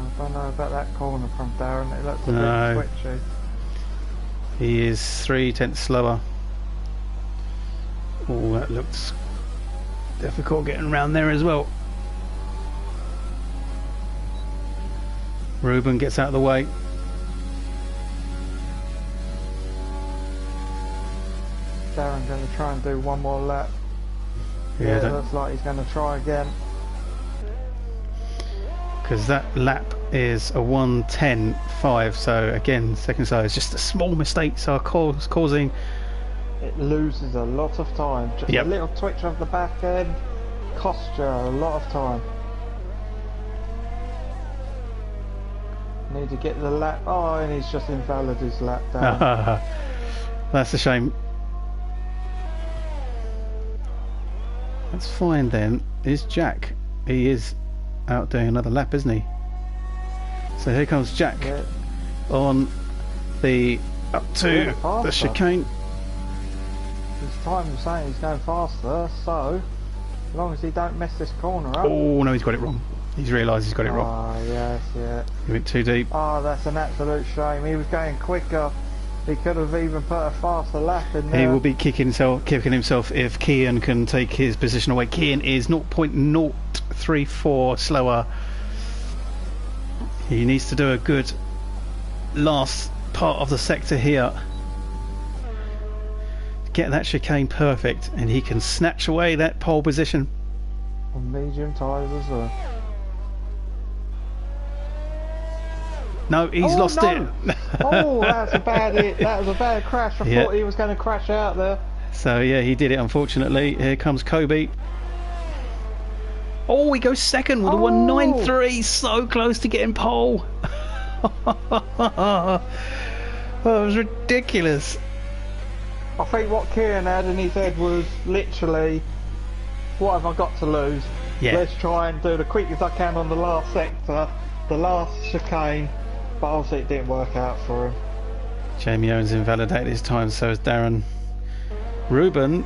I don't know about that corner from Darren, it looks a No. bit twitchy. He is 0.3 slower. Oh, that looks difficult getting around there as well. Ruben gets out of the way. Darren going to try and do one more lap. Yeah, It looks like he's going to try again. because that lap is a 1:10.5, so again second side is just a small mistakes are causing. It loses a lot of time. Just Yep. a little twitch of the back end costs you a lot of time. Need to get the lap. Oh, and he's just invalid his lap down. That's a shame. That's fine then. Is Jack? He is out doing another lap, isn't he? So here comes Jack Yeah. on the up to Yeah, the faster. chicane. His time is saying he's going faster, so as long as he don't mess this corner up. Oh no, he's got it wrong. He's realised he's got it wrong. Oh yes, yeah. He went too deep. Oh, that's an absolute shame. He was going quicker. He could have even put a faster lap in there. He will be kicking himself if Kian can take his position away. Kian is 0.034 slower. He needs to do a good last part of the sector here. Get that chicane perfect, and he can snatch away that pole position. On medium tyres as well. No, he's lost it. Oh, that's a bad hit. That was a bad crash. I thought he was going to crash out there. So yeah, he did it, unfortunately. Here comes Kobe. Oh, he goes second with a 193. So close to getting pole. Oh, it was ridiculous. I think what Kieran had in his head was literally, what have I got to lose? Yeah. Let's try and do the quickest I can on the last sector, the last chicane, but obviously it didn't work out for him. Jamie Owens invalidated his time, so is Darren. Ruben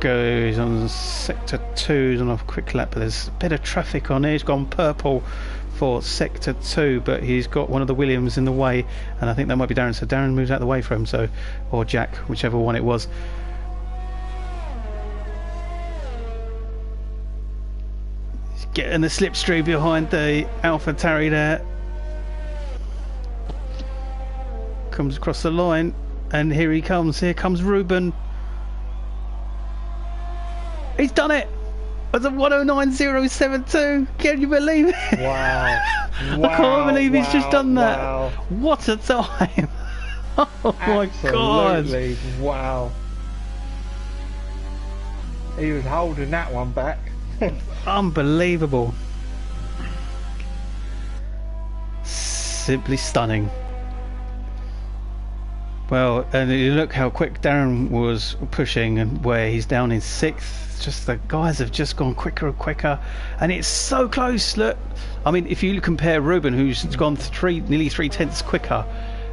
goes on sector 2, he's on a quick lap, but there's a bit of traffic on here. He's gone purple for sector 2, but he's got one of the Williams in the way, and I think that might be Darren, so Darren moves out of the way for him, so, or Jack, whichever one it was. He's getting the slipstream behind the AlphaTauri there. Comes across the line, and here he comes. Here comes Ruben. He's done it. It's a 109.072. Can you believe it? Wow. I can't believe he's just done that. Wow. What a time. Oh my god. Absolutely. Wow. He was holding that one back. Unbelievable. Simply stunning. Well, and you look how quick Darren was pushing, and where he's down in 6th. Just the guys have just gone quicker and quicker, and it's so close. Look, I mean, if you compare Ruben, who's gone nearly 3/10 quicker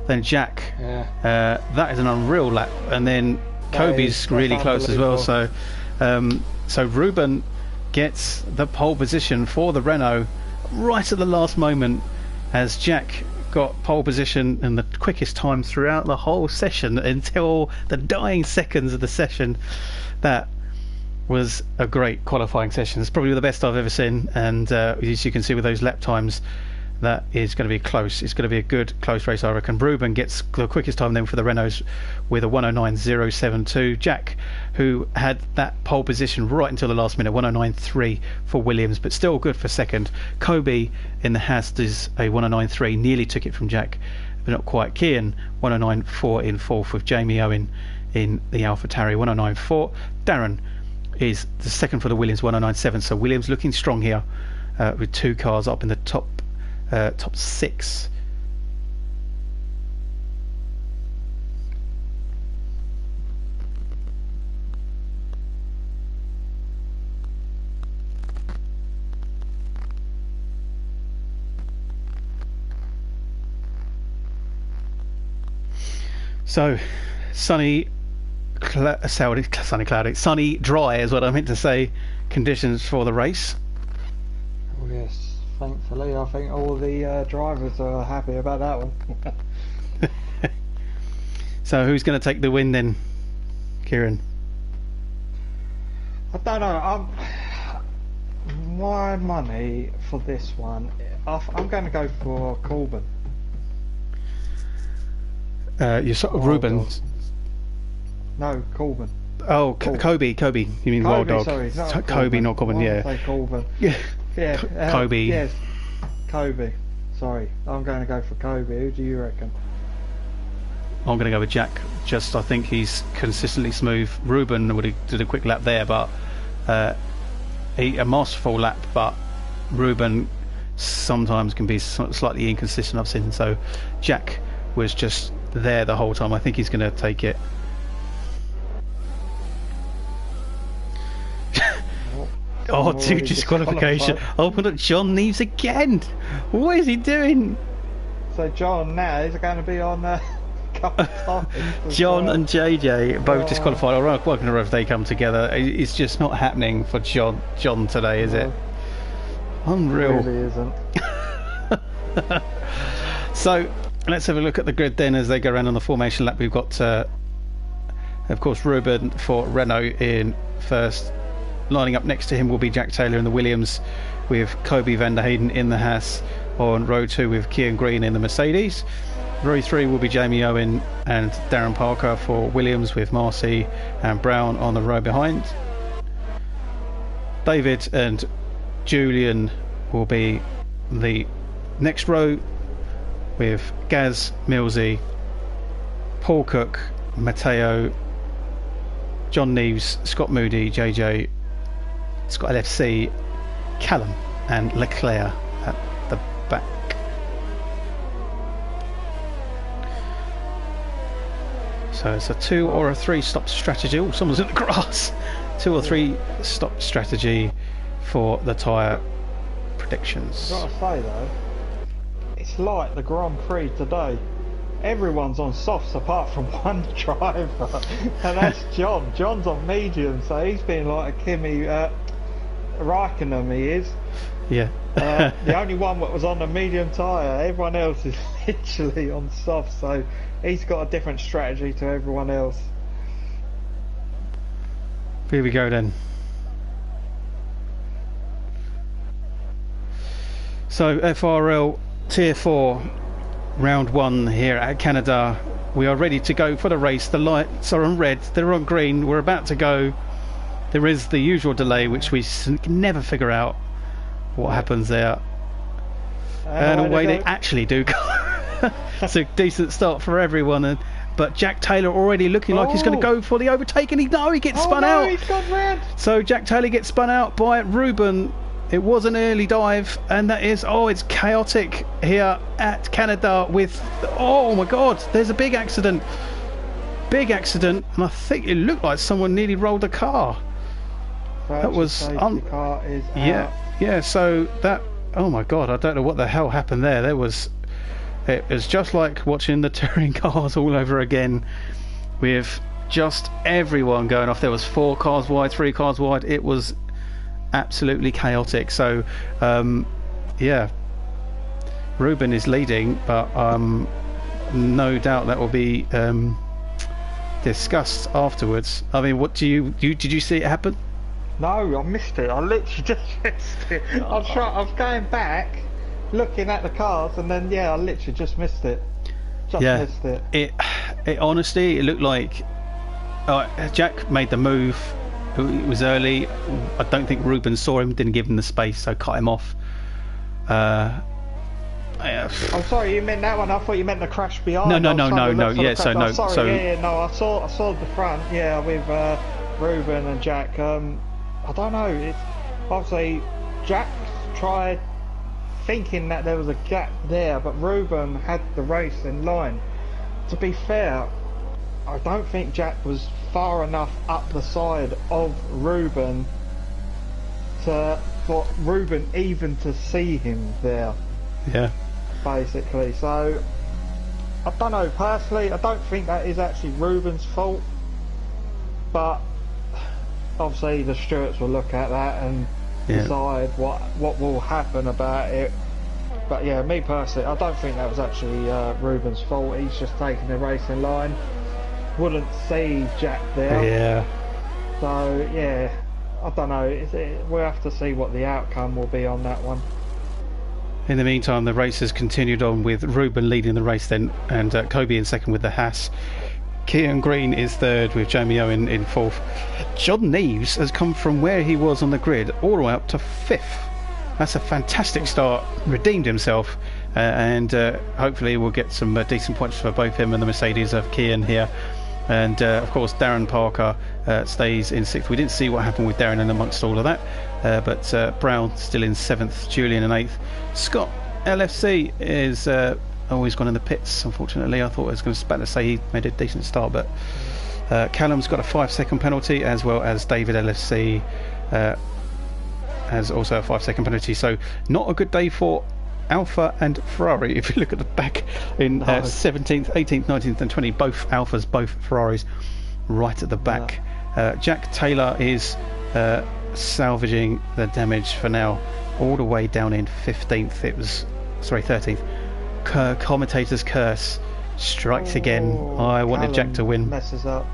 than Jack, that is an unreal lap. And then Kobe's really close as well. So, so Ruben gets the pole position for the Renault right at the last moment, as Jack got pole position and the quickest time throughout the whole session until the dying seconds of the session. That was a great qualifying session. It's probably the best I've ever seen, and as you can see with those lap times, that is going to be close. It's going to be a good close race, I reckon. Ruben gets the quickest time then for the Renaults with a 109.072. Jack, who had that pole position right until the last minute, 109.3 for Williams, but still good for second. Kobe in the Haas is a 109.3, nearly took it from Jack, but not quite. Kian 109.4 in fourth, with Jamie Owen in the AlphaTauri 109.4. Darren is the second for the Williams, 109.7. So Williams looking strong here, with two cars up in the top 6. So sunny, dry is what I meant to say, conditions for the race. Oh yes, thankfully I think all the drivers are happy about that one. So who's going to take the win then, Kieran? I don't know. My money for this one, I'm going to go for Corbin. You're sort of Ruben. No, Corbin. Oh, Kobe. You mean Wild Dog? Sorry, not Kobe, not Corbin. Yeah. Say Corbin. Yeah. Yeah. Kobe. Yes. Kobe. Sorry, I'm going to go for Kobe. Who do you reckon? I'm going to go with Jack. I think he's consistently smooth. Ruben would have did a quick lap there, but a masterful lap. But Ruben sometimes can be slightly inconsistent, I've seen. So Jack was just there the whole time. I think he's going to take it. Oh, two disqualification. Oh, but look, John leaves again. What is he doing? So John now is going to be on John and JJ both disqualified. I'm working around if they come together. It's just not happening for John today, is it? Unreal. It really isn't. So let's have a look at the grid then as they go around on the formation lap. We've got, of course, Ruben for Renault in first. Lining up next to him will be Jack Taylor in the Williams, with Kobe van der Hayden in the Haas, on row 2 with Cian Green in the Mercedes. Row 3 will be Jamie Owen and Darren Parker for Williams, with Marcy and Brown on the row behind. David and Julian will be the next row, with Gaz, Millsy, Paul Cook, Matteo, John Neves, Scott Moody, JJ, Scott LFC, Callum and Leclerc at the back. So it's a 2 or a 3 stop strategy. Oh, someone's in the grass. 2 or 3 stop strategy for the tyre predictions. I've got to say though, it's like the Grand Prix today. Everyone's on softs apart from one driver, and that's John. John's on medium, so he's been like a Kimi Raikkonen, he is. Yeah. The only one that was on the medium tyre, everyone else is literally on soft, so he's got a different strategy to everyone else. Here we go then. So FRL Tier 4 round 1 here at Canada. We are ready to go for the race. The lights are on red, they're on green, we're about to go. There is the usual delay which we can never figure out what happens there, and away they actually do go. It's a decent start for everyone, but Jack Taylor already looking like he's going to go for the overtake, and he gets spun out. He's gone red. So Jack Taylor gets spun out by Ruben. It was an early dive, and that is, it's chaotic here at Canada with, oh my god, there's a big accident, and I think it looked like someone nearly rolled a car. That was the car is out. Yeah, so that, oh my god, I don't know what the hell happened there. It was just like watching the touring cars all over again, with just everyone going off. There was 4 cars wide, 3 cars wide. It was absolutely chaotic. So yeah, Ruben is leading, but no doubt that will be discussed afterwards. I mean, what did you see it happen? No, I missed it. I literally just missed it. I was going back, looking at the cars, and then I literally just missed it. Missed it. It honestly, it looked like Jack made the move. It was early. I don't think Ruben saw him, didn't give him the space, so cut him off. I'm sorry, you meant that one. I thought you meant the crash behind. No. I saw the front. Yeah, with Ruben and Jack. I don't know. It's obviously Jack tried thinking that there was a gap there, but Ruben had the race in line. To be fair, I don't think Jack was far enough up the side of Ruben for Ruben even to see him there. Yeah. Basically, so I don't know. Personally, I don't think that is actually Ruben's fault, but obviously the stewards will look at that and decide what will happen about it. But yeah, me personally, I don't think that was actually Ruben's fault. He's just taking the race in line. Wouldn't see Jack there. Yeah. So yeah, I don't know. We'll have to see what the outcome will be on that one. In the meantime, the race has continued on with Ruben leading the race then, and Kobe in second with the Haas. Cian Green is third with Jamie Owen in fourth. John Neves has come from where he was on the grid all the way up to fifth. That's a fantastic start. Redeemed himself, and hopefully we'll get some decent points for both him and the Mercedes of Cian here. And of course Darren Parker stays in sixth. We didn't see what happened with Darren in amongst all of that, but Brown still in seventh, Julian in eighth. Scott LFC is always gone in the pits, unfortunately. I thought I was about to say he made a decent start, but Callum's got a 5-second penalty, as well as David LFC has also a 5-second penalty. So not a good day for Alpha and Ferrari. If you look at the back in 17th, 18th, 19th and 20th, both Alphas, both Ferraris right at the back. Jack Taylor is salvaging the damage for now, all the way down in 15th. It was 13th. Commentator's curse strikes again. I wanted Jack to win. Messes up.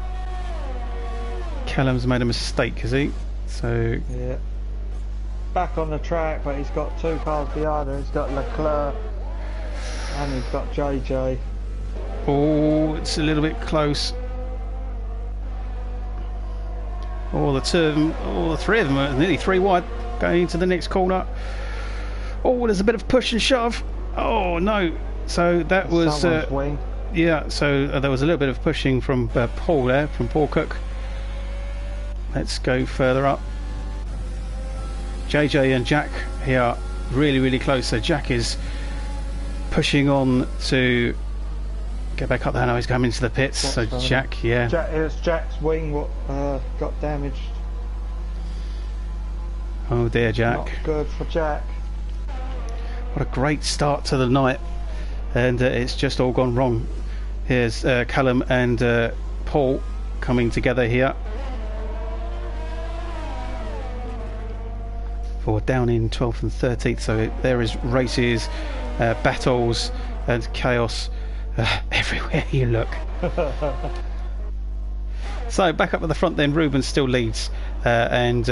Callum's made a mistake, has he? So yeah. back on the track, but he's got 2 cars behind him. He's got Leclerc and he's got JJ. Oh, it's a little bit close. Oh, the 2 of them, oh, the 3 of them are nearly 3 wide going into the next corner. Oh, there's a bit of push and shove. Oh no! So that was yeah. So there was a little bit of pushing from Paul there, from Paul Cook. Let's go further up. JJ and Jack here really, really close. So Jack is pushing on to get back up there. Now he's coming into the pits. So Jack, yeah. It was Jack's wing what got damaged. Oh dear, Jack. Not good for Jack. What a great start to the night, and it's just all gone wrong. Here's Callum and Paul coming together here for down in 12th and 13th. So there is races, battles and chaos everywhere you look. So back up at the front then, Ruben still leads, and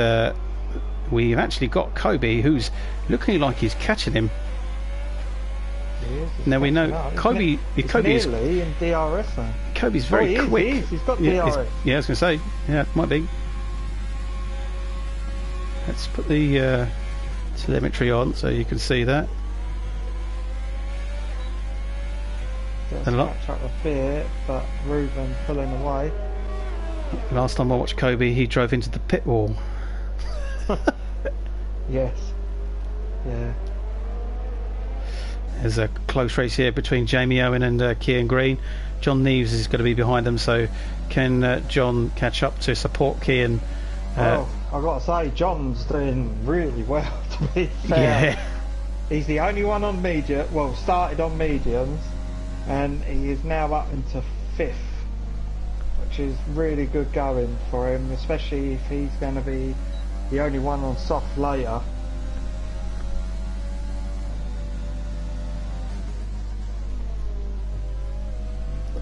we've actually got Kobe, who's looking like he's catching him. Now we know Kobe is nearly in DRS now. Kobe's very quick. He's got DRS. Yeah, I was going to say, yeah, it might be. Let's put the telemetry on so you can see that. A lot. Catch up a bit, but Ruben pulling away. Last time I watched Kobe, he drove into the pit wall. Yes. Yeah. There's a close race here between Jamie Owen and Cian Green. John Neves is going to be behind them, so can John catch up to support Cian? I've got to say, John's doing really well, to be fair. Yeah. He's the only one on medium, well, started on mediums, and he is now up into 5th, which is really good going for him, especially if he's going to be the only one on soft later.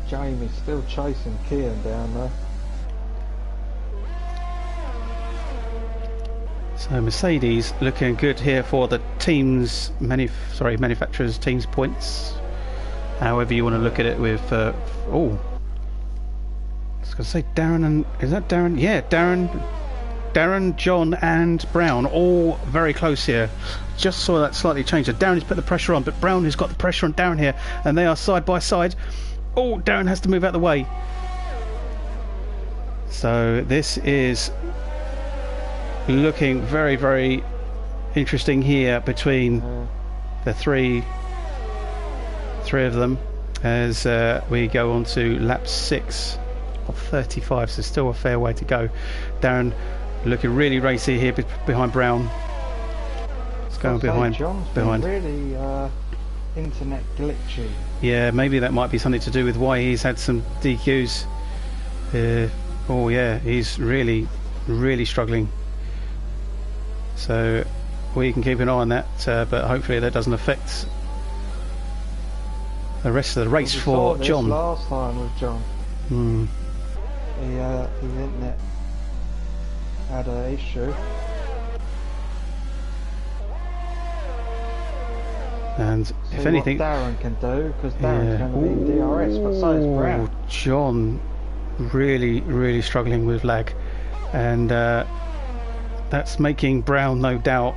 Jamie's still chasing Cian down there. So Mercedes looking good here for the teams, manufacturers teams points. However you want to look at it with I was going to say Darren and is that Darren? Yeah, Darren, John and Brown all very close here. Just saw that slightly change. So Darren has put the pressure on, but Brown has got the pressure on Darren here, and they are side by side. Oh, Darren has to move out the way. So this is looking very, very interesting here between the three of them as we go on to lap 6 of 35. So still a fair way to go. Darren looking really racy here behind Brown. It's going behind. John's been really internet glitchy. Yeah, maybe that might be something to do with why he's had some DQs. Oh yeah, he's really, really struggling. So we can keep an eye on that, but hopefully that doesn't affect the rest of the race for John. Last time with John, his internet had an issue. And if anything, what Darren can do, because Darren's going to be in DRS, but so is Brown. John really, really struggling with lag, and that's making Brown, no doubt,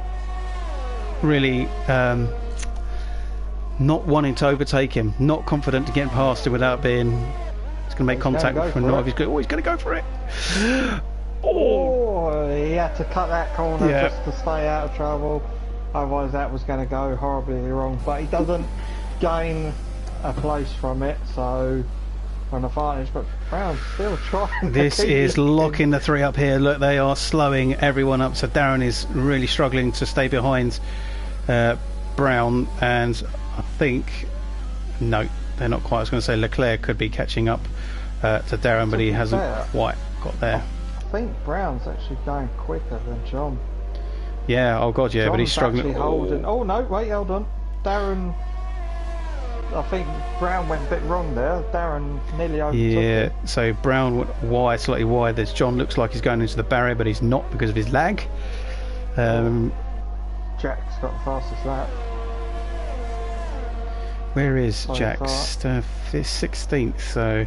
really not wanting to overtake him, not confident to get past him without being. He's going to make contact with him. He's going to go for it. He had to cut that corner just to stay out of trouble. Otherwise that was going to go horribly wrong, but he doesn't gain a place from it, so an advantage. But Brown's still trying. This is locking the 3 up here. Look, they are slowing everyone up, so Darren is really struggling to stay behind Brown, and I think no, they're not quite. I was going to say Leclerc could be catching up to Darren, but he hasn't quite got there. I think Brown's actually going quicker than John. Yeah, oh god, yeah, John's but he's struggling. Holding. Oh no, wait, hold on. Darren, I think Brown went a bit wrong there. Darren nearly overtook him. So Brown went wide, slightly wide. There's John looks like he's going into the barrier, but he's not because of his lag. Jack's got the fastest lap. Where is So Jack's? 16th, so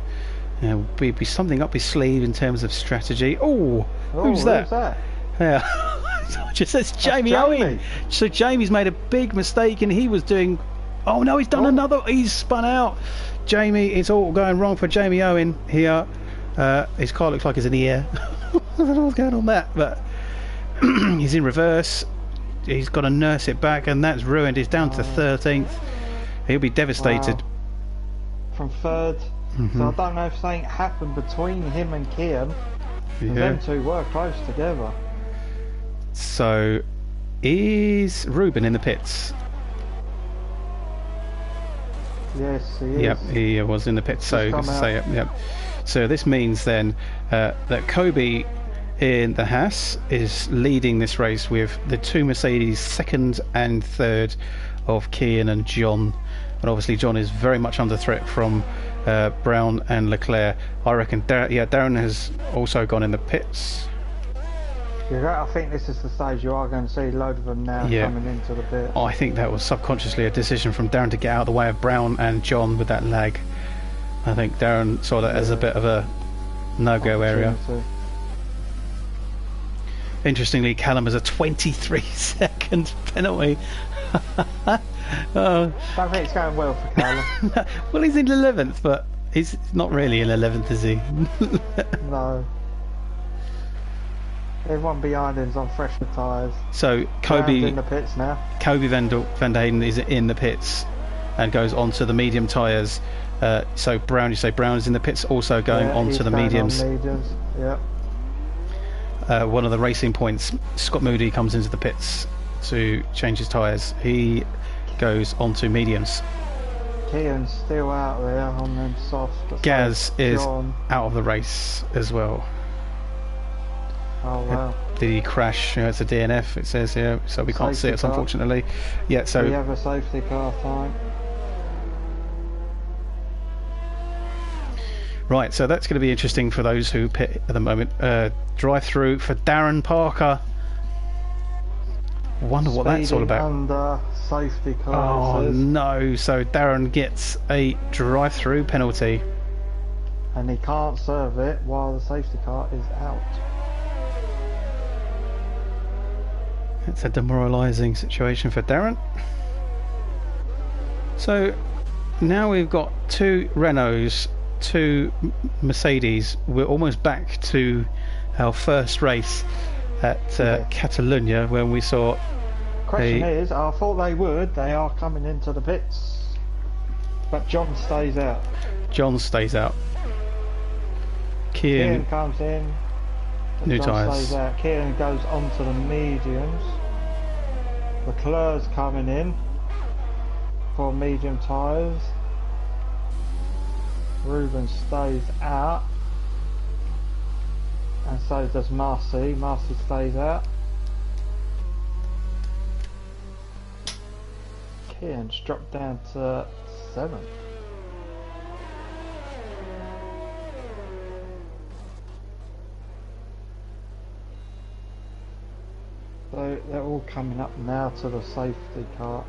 be something up his sleeve in terms of strategy. Oh, who's that? Who's that? Yeah, it just says Jamie Jamie. Owen. So Jamie's made a big mistake, and he was doing. Oh no, he's done another. He's spun out. Jamie, it's all going wrong for Jamie Owen here. His car looks like it's in the air. I don't know what's going on there, but he's in reverse. He's got to nurse it back, and that's ruined. He's down to 13th. He'll be devastated. Wow. From third. So I don't know if something happened between him and Kian. Yeah. Them two were close together. So, is Ruben in the pits? Yes, he is. Yep, he was in the pits. So, yep. So this means then that Kobe in the Haas is leading this race with the two Mercedes, second and third of Kian and John. And obviously John is very much under threat from Brown and Leclerc. I reckon Darren has also gone in the pits. Yeah, I think this is the stage you are going to see a load of them now coming into the pit. I think that was subconsciously a decision from Darren to get out of the way of Brown and John with that lag. I think Darren saw that as a bit of a no-go area. Interestingly, Callum has a 23-second penalty. Don't think it's going well for Callum. Well, he's in 11th, but he's not really in 11th, is he? No. Everyone behind him's on fresher tyres. So Kobe in the pits now. Kobe Van Hayden is in the pits and goes onto the medium tyres. So Brown, you say Brown is in the pits, also going onto the mediums. Yep. One of the racing points, Scott Moody comes into the pits to change his tyres. He goes onto mediums. Kian's still out there on them softs. Gaz is out of the race as well. Oh wow. Did he crash? It's a DNF, it says here, so we can't see it, unfortunately. Yeah, so we have a safety car time. Right, so that's going to be interesting for those who pit at the moment. Drive through for Darren Parker. Wonder what that's all about. Under safety car. Oh no! So Darren gets a drive-through penalty, and he can't serve it while the safety car is out. It's a demoralising situation for Darren. So now we've got two Renaults, two Mercedes. We're almost back to our first race at Catalunya when we saw. Question is, I thought they would. They are coming into the pits, but John stays out. John stays out. Kian comes in. New John tyres. stays out. Kian goes onto the mediums. Leclerc's coming in for medium tyres. Ruben stays out, and so does Marcy. Marcy stays out. Kian's dropped down to 7th. So they're all coming up now to the safety car.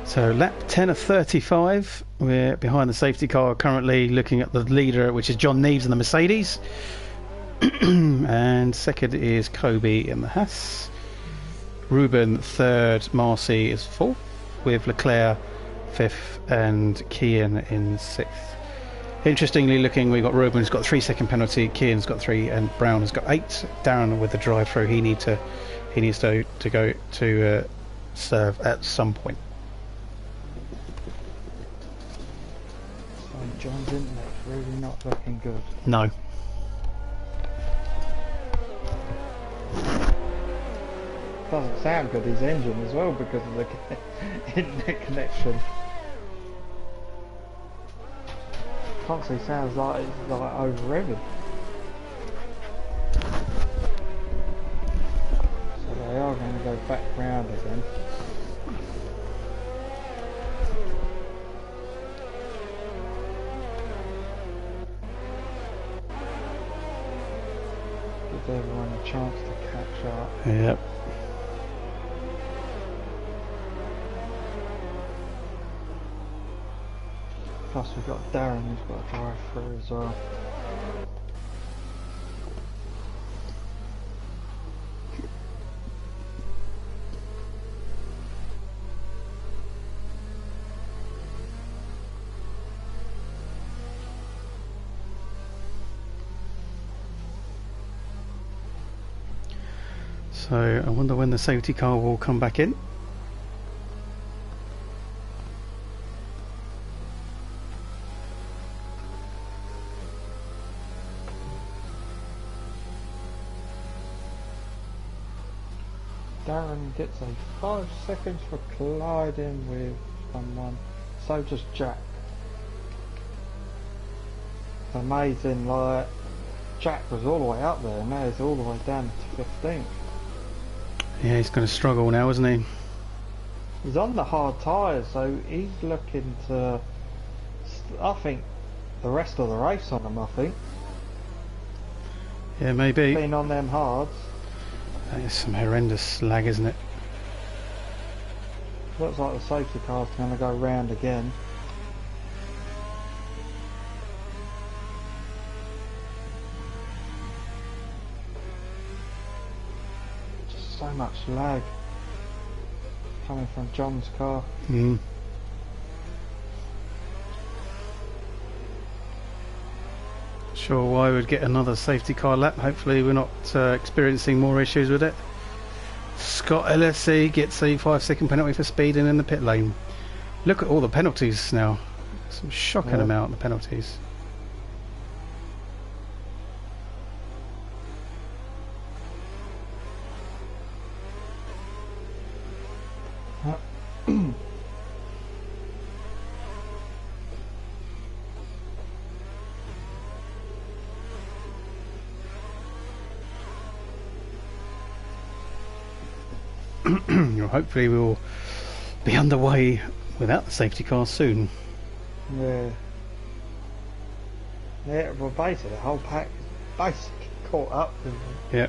So lap 10 of 35, we're behind the safety car currently, looking at the leader, which is John Neves in the Mercedes. And second is Kobe in the Haas. Ruben third, Marcy is fourth, with Leclerc fifth and Kian in sixth. Interestingly looking, we've got Ruben's got 3-second penalty, Kian's got 3, and Brown has got 8. Darren with the drive-through, he needs to go to serve at some point. So John's internet's really not looking good. No. Doesn't sound good, his engine as well, because of the internet connection. Constantly sounds like it's like over-revving. So they are going to go back round again. Give everyone a chance to catch up. Yep. Plus we've got Darren who's got to drive through as well. So I wonder when the safety car will come back in. Darren gets a 5 seconds for colliding with someone. So does Jack. Amazing, like Jack was all the way up there, now he's all the way down to 15th. Yeah, he's going to struggle now, isn't he? He's on the hard tyres, so he's looking to, I think, the rest of the race on him, I think. Yeah, maybe. Being on them hards. That is some horrendous lag, isn't it? Looks like the safety car's going to go round again. Just so much lag coming from John's car. Mm. Sure, why would get another safety car lap. Hopefully we're not experiencing more issues with it. Scott LSC gets a 5-second penalty for speeding in the pit lane. Look at all the penalties now. Some shocking amount of penalties. Hopefully we'll be underway without the safety car soon. Yeah. Yeah, well basically the whole pack is basically caught up with it. Yeah.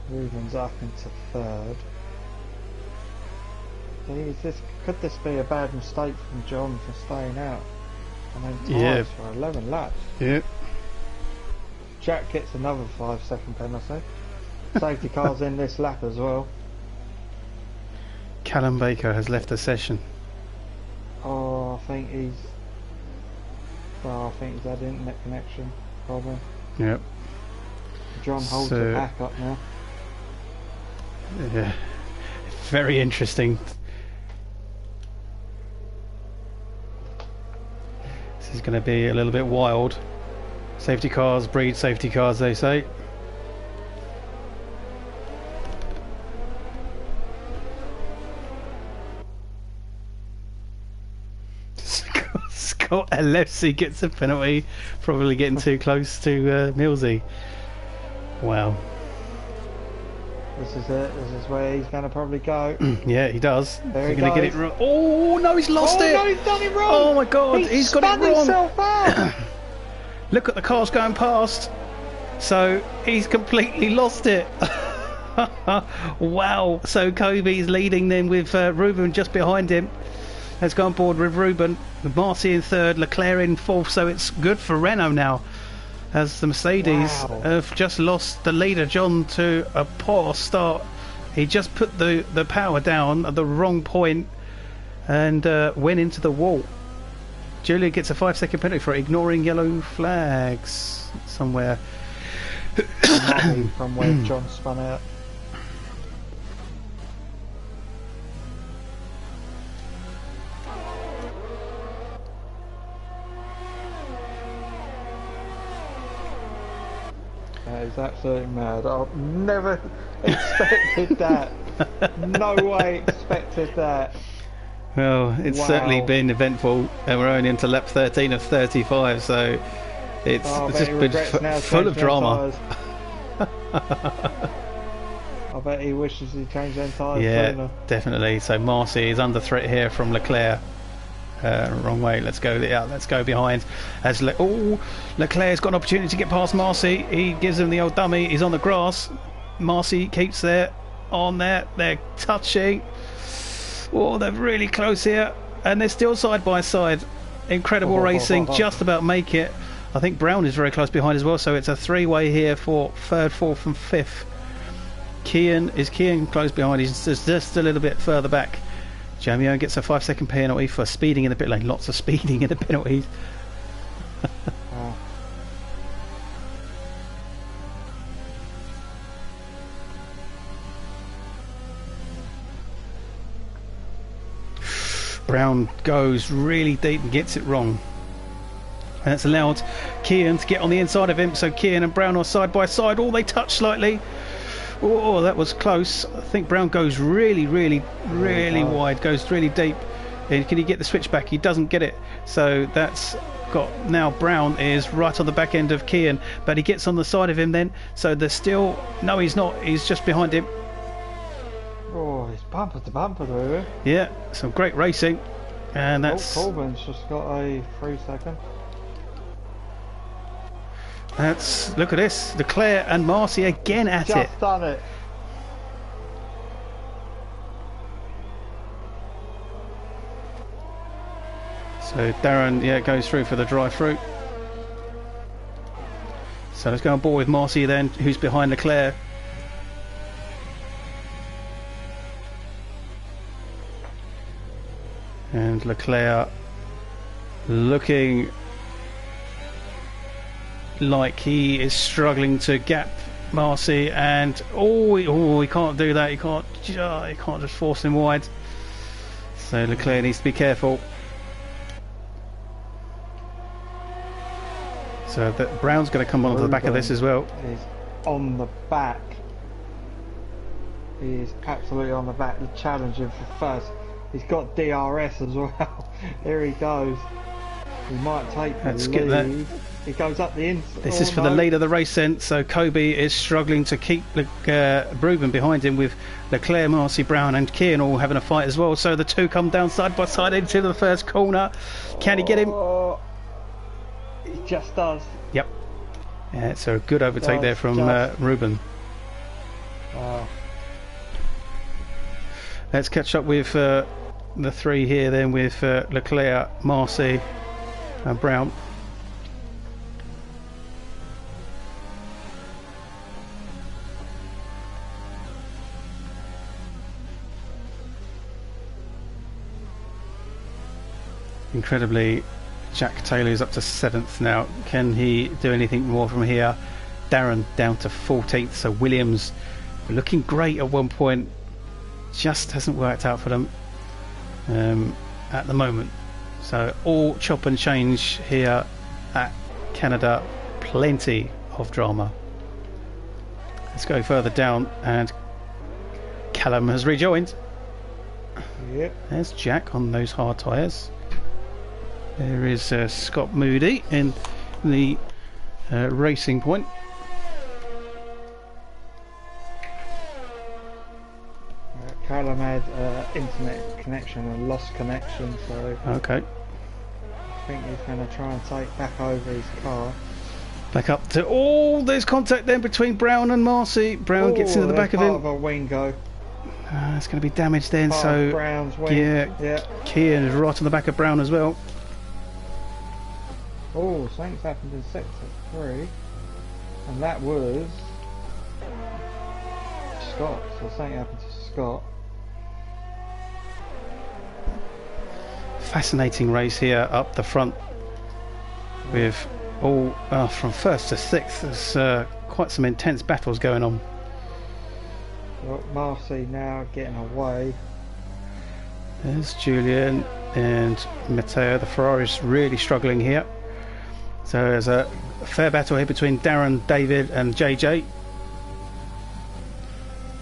Ruben's up into third. Could this be a bad mistake from John for staying out? I mean, tyres for 11 laps. Yeah. Jack gets another 5-second penalty. Safety car's in this lap as well. Callum Baker has left the session. Oh, I think he's had internet connection problem. Yep. John holds the pack up now. Yeah. Very interesting. This is going to be a little bit wild. Safety cars breed safety cars, they say. Scott Alessi gets a penalty, probably getting too close to Millsy. Wow. This is it. This is where he's going to probably go. Yeah, he does. There he going to get it goes. wrong. Oh no, he's lost it. Oh no, he's done it wrong. Oh my God, he's got it spun wrong. himself out. Look at the cars going past. So he's completely lost it. Wow. So Kobe's leading then with Ruben just behind him. Has gone board with Ruben, with Marcy in third, Leclerc in fourth. So it's good for Renault now, as the Mercedes have just lost the leader John to a poor start. He just put the power down at the wrong point and went into the wall. Julia gets a 5-second penalty for ignoring yellow flags somewhere. From where John spun out. That is absolutely mad. I've never expected that. No way expected that. Well, it's certainly been eventful, and we're only into lap 13 of 35, so it's just been full of drama. I bet he wishes he changed their tyres Yeah, sooner. definitely. So Marcy is under threat here from Leclerc. Wrong way. Let's go. Yeah, let's go behind. As Leclerc's got an opportunity to get past Marcy. He gives him the old dummy. He's on the grass. Marcy keeps there. On there. They're touching. Oh, they're really close here, and they're still side by side. Incredible racing. Just about make it. I think Brown is very close behind as well. So it's a three-way here for third, fourth, and fifth. Kian close behind? He's just a little bit further back. Jamio gets a 5-second penalty for speeding in the pit lane. Lots of speeding in the penalties. Brown goes really deep and gets it wrong. And it's allowed Kian to get on the inside of him. So Kian and Brown are side by side. Oh, they touch slightly. Oh, that was close. I think Brown goes really wide, goes really deep. And can he get the switch back? He doesn't get it. So that's got, now Brown is right on the back end of Kian, but he gets on the side of him then. So there's still, no, he's not. He's just behind him. Oh, he's bumper to bumper there. Yeah, some great racing. And that's... Corbin's just got a 3-second. That's, look at this, Leclerc and Marcy again at it. Just done it. So Darren, yeah, goes through for the drive-through. So let's go on board with Marcy then, who's behind Leclerc. And Leclerc looking like he is struggling to gap Marcy, and he can't do that. He can't just force him wide. So Leclerc needs to be careful. So that Brown's going to come onto the back of this as well. He's on the back. He is absolutely on the back. He's challenging for first. He's got DRS as well. Here he goes. He might take the lead. That. He goes up the inside. This is for the lead of the race then. So Kobe is struggling to keep Bruben behind him, with Leclerc, Marcy, Brown and Kian all having a fight as well. So the two come down side by side into the first corner. Can he get him? He just does. Yep. Yeah, so a good overtake there from Ruben. Wow. Let's catch up with the three here then, with Leclerc, Marcy and Brown. Incredibly, Jack Taylor is up to 7th now. Can he do anything more from here? Darren down to 14th. So Williams looking great at one point, just hasn't worked out for them at the moment. So all chop and change here at Canada. Plenty of drama. Let's go further down, and Callum has rejoined. Yep. There's Jack on those hard tyres. There is Scott Moody in the racing point. Callum had internet connection and lost connection, so okay. I think he's going to try and take back over his car. Back up to... Oh, there's contact then between Brown and Marcy. Brown gets into the back of him. Part of a wingo. It's going to be damaged then. Part so of Brown's wing. Yeah. Kian is right on the back of Brown as well. Oh, something's happened in sector 3, and that was Scott. So something happened to Scott. Fascinating race here up the front, with all from 1st to 6th. There's quite some intense battles going on. Well, Marcy now getting away. There's Julian and Matteo. The Ferrari's really struggling here. So there's a fair battle here between Darren, David and JJ.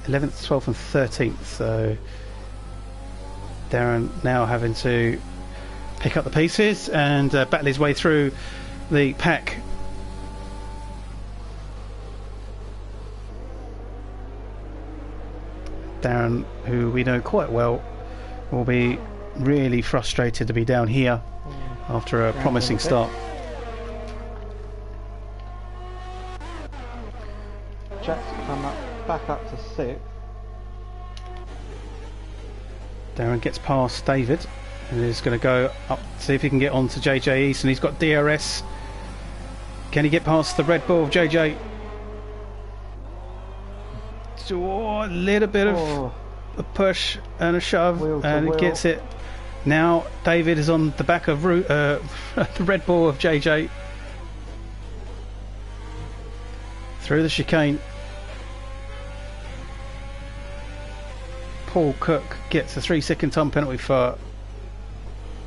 11th, 12th and 13th. So Darren now having to pick up the pieces and battle his way through the pack. Darren, who we know quite well, will be really frustrated to be down here after a promising start. Jack's come back up to 6th. Darren gets past David and is going to go up, see if he can get on to JJ East, and he's got DRS. Can he get past the Red Bull of JJ? Oh, a little bit of a push and a shove, and he gets it. Now David is on the back of the Red Bull of JJ through the chicane. Paul Cook gets a 3-second time penalty for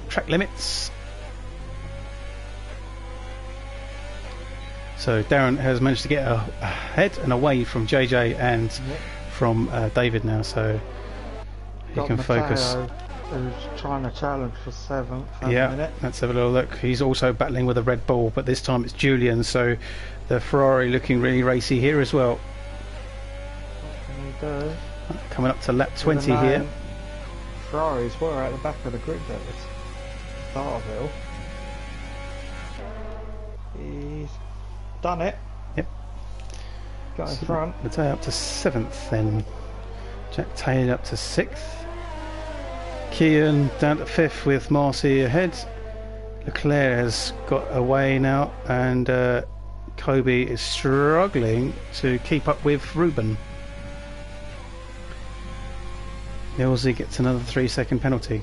track limits. So Darren has managed to get ahead and away from JJ and from David now, so he can focus. Who's trying to challenge for 7th. Yeah, let's have a little look. He's also battling with a Red Bull, but this time it's Julian, so the Ferrari looking really racy here as well. What can he do? Coming up to lap 20 here. Ferraris were at the back of the grid at the start of it all. He's done it. Yep. Got in front. Mateo up to 7th then. Jack Taylor up to 6th. Kian down to 5th with Marcy ahead. Leclerc has got away now, and Kobe is struggling to keep up with Ruben. Millsy gets another 3-second penalty.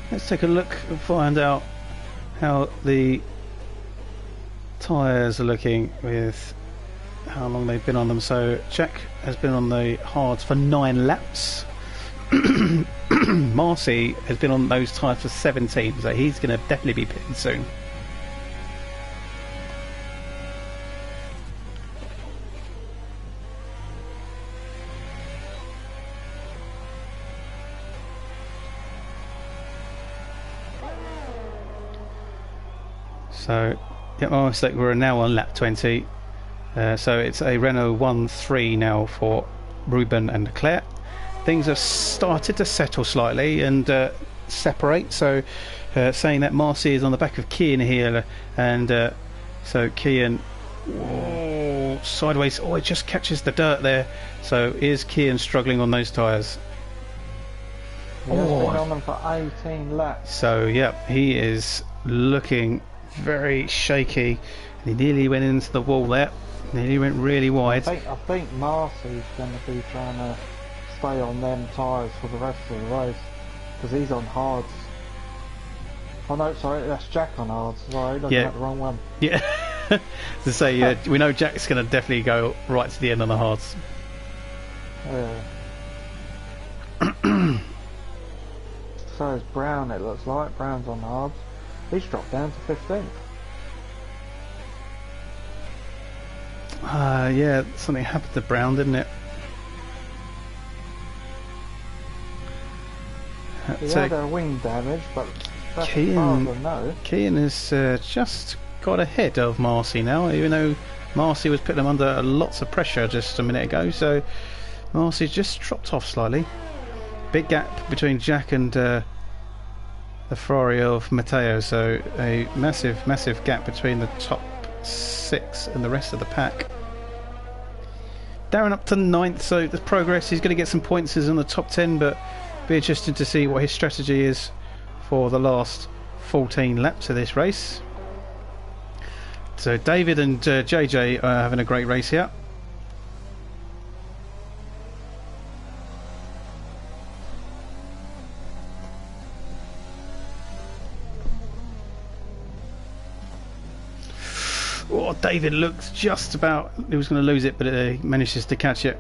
Let's take a look and find out how the tyres are looking with how long they've been on them. So Jack has been on the hards for 9 laps. Marcy has been on those tyres for 17, so he's going to definitely be pitting soon. So, yeah, my mistake, we're now on lap 20. So it's a Renault 1-3 now for Ruben and Leclerc. Things have started to settle slightly and separate. So, saying that Marcy is on the back of Kian here, and so Kian sideways. Oh, it just catches the dirt there. So is Kian struggling on those tyres? He's been on them for 18 laps. So yeah, he is looking very shaky, and he nearly went into the wall there. Nearly went really wide. I think Marcy's going to be trying to stay on them tyres for the rest of the race, because he's on hards. Oh no, sorry, that's Jack on hards. Sorry, looking at the wrong one. Yeah. To say, we know Jack's going to definitely go right to the end on the hards. Yeah. So is Brown, it looks like. Brown's on hards. He's dropped down to 15th. Yeah, something happened to Brown, didn't it? He had a wing damage, but that's as far as I know. Kian has just got ahead of Marcy now, even though Marcy was putting him under lots of pressure just a minute ago. So Marcy just dropped off slightly. Big gap between Jack and the Ferrari of Matteo, so a massive gap between the top 6 and the rest of the pack. Darren up to 9th, so the progress. He's going to get some points as in the top 10, but be interesting to see what his strategy is for the last 14 laps of this race. So David and JJ are having a great race here. Oh, David looks just about, he was going to lose it, but he manages to catch it.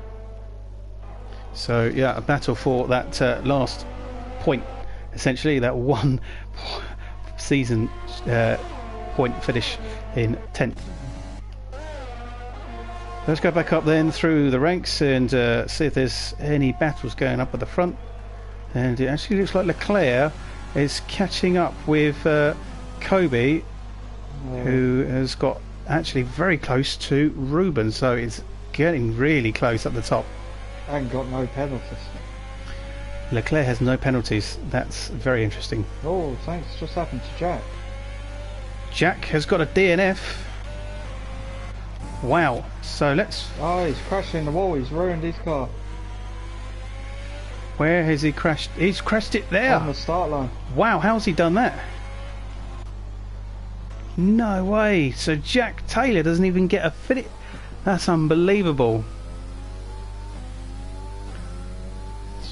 So yeah, a battle for that last point, essentially that one season point finish in 10th. Let's go back up then through the ranks and see if there's any battles going up at the front. And it actually looks like Leclerc is catching up with Kobe, who has got actually very close to Ruben, so it's getting really close at the top. And got no penalties. Leclerc has no penalties. That's very interesting. Oh, thanks. Just happened to Jack. Jack has got a DNF. Wow. So let's... Oh, he's crashing the wall. He's ruined his car. Where has he crashed? He's crashed it there. On the start line. Wow, how's he done that? No way. So Jack Taylor doesn't even get a fit. That's unbelievable.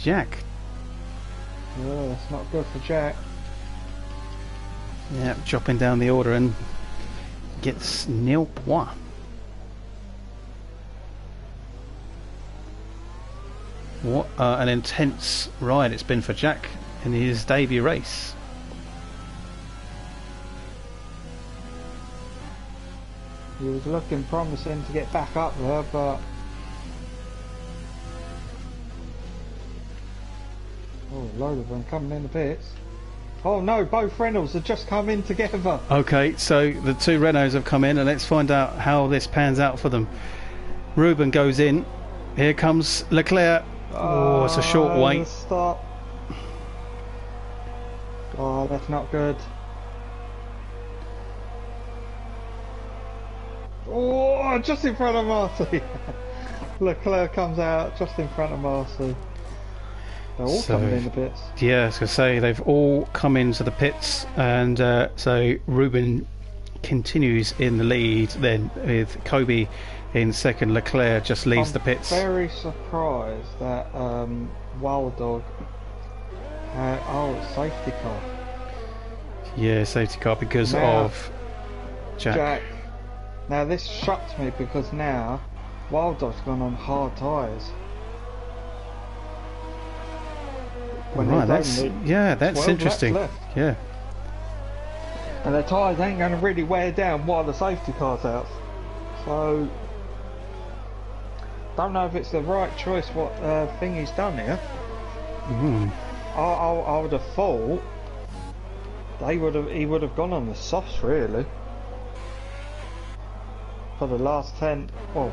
Jack. Yeah, that's not good for Jack. Yeah, chopping down the order and gets nil point. What an intense ride it's been for Jack in his debut race. He was looking promising to get back up there, but... Oh, a load of them coming in the pits. Oh no, both Reynolds have just come in together. Okay, so the two Renaults have come in, and let's find out how this pans out for them. Ruben goes in. Here comes Leclerc. Oh, it's a short wait. Stop. Oh, that's not good. Oh, just in front of Marcy. Leclerc comes out just in front of Marcy. They're all coming in the pits. Yeah, I was going to say, they've all come into the pits, and so Ruben continues in the lead then with Kobe in second. Leclerc just leaves the pits. I'm very surprised that Wild Dog had... Oh, safety car. Yeah, safety car because now, of Jack. Now this shocks me because now Wild Dog's gone on hard tyres. Right, that's interesting. Yeah. And their tyres ain't going to really wear down while the safety car's out. So, don't know if it's the right choice what thing he's done here. I would have thought he would have gone on the softs really. For the last 10, well,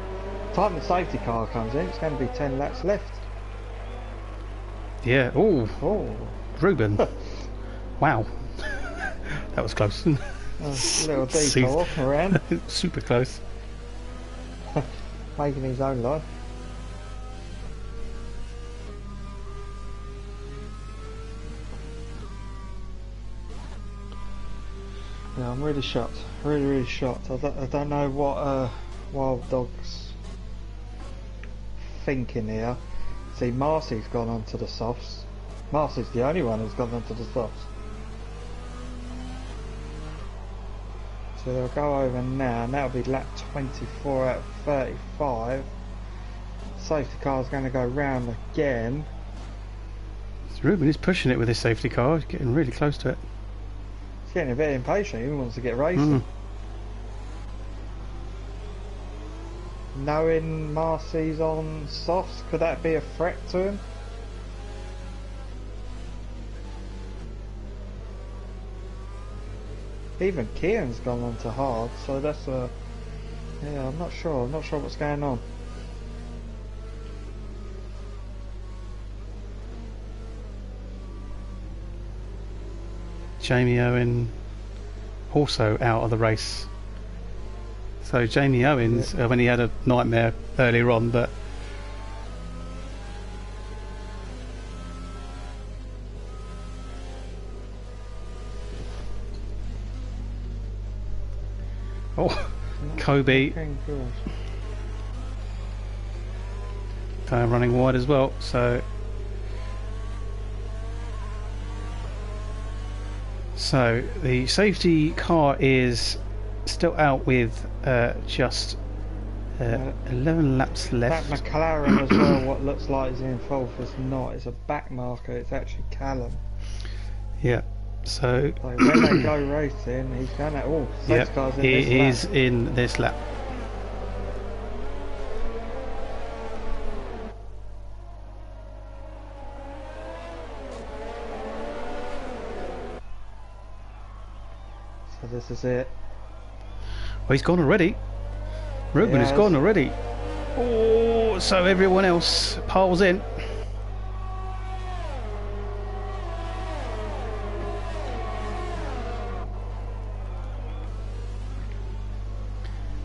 time the safety car comes in, it's going to be 10 laps left. Yeah. Oh, Ruben. Wow. That was close. A little detour around. Super close. Making his own life. Yeah, I'm really shocked. Really shocked. I don't know what Wild Dog's thinking here. See, Marcy's gone onto the softs. Marcy's the only one who's gone onto the softs. So they'll go over now, and that'll be lap 24 out of 35. Safety car's going to go round again. Ruben is pushing it with his safety car. He's getting really close to it. He's getting a bit impatient. He wants to get racing. Knowing Marcy's on softs, could that be a threat to him? Even Kieran's gone on to hard, so that's a... Yeah, I'm not sure what's going on. Jamie Owen also out of the race. So Jamie Owens, when he had a nightmare earlier on, but Kobe running wide as well. So the safety car is still out with just 11 laps left. That McLaren as well, what looks like is in fourth, is not. It's a back marker, it's actually Callum. Yeah, so... Like when they go racing, he's going to... Oh, safety car's in this lap. He is in this lap. So this is it. Oh, he's gone already. Ruben has gone already. Oh, so everyone else piles in.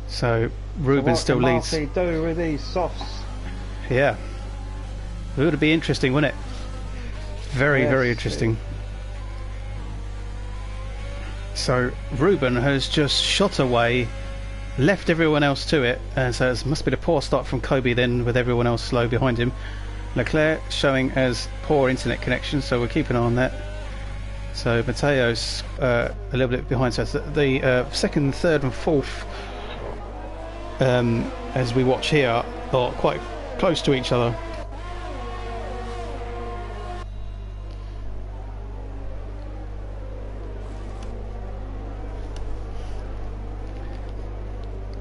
So Ruben still leads. What can Marcy do with these softs? Yeah. It would be interesting, wouldn't it? Very interesting. So Ruben has just shot away, left everyone else to it, and so it must be a poor start from Kobe then, with everyone else slow behind him. Leclerc showing as poor internet connection, so we'll keep an eye on that. So Matteo's a little bit behind, so the second, third and fourth, as we watch here, are quite close to each other.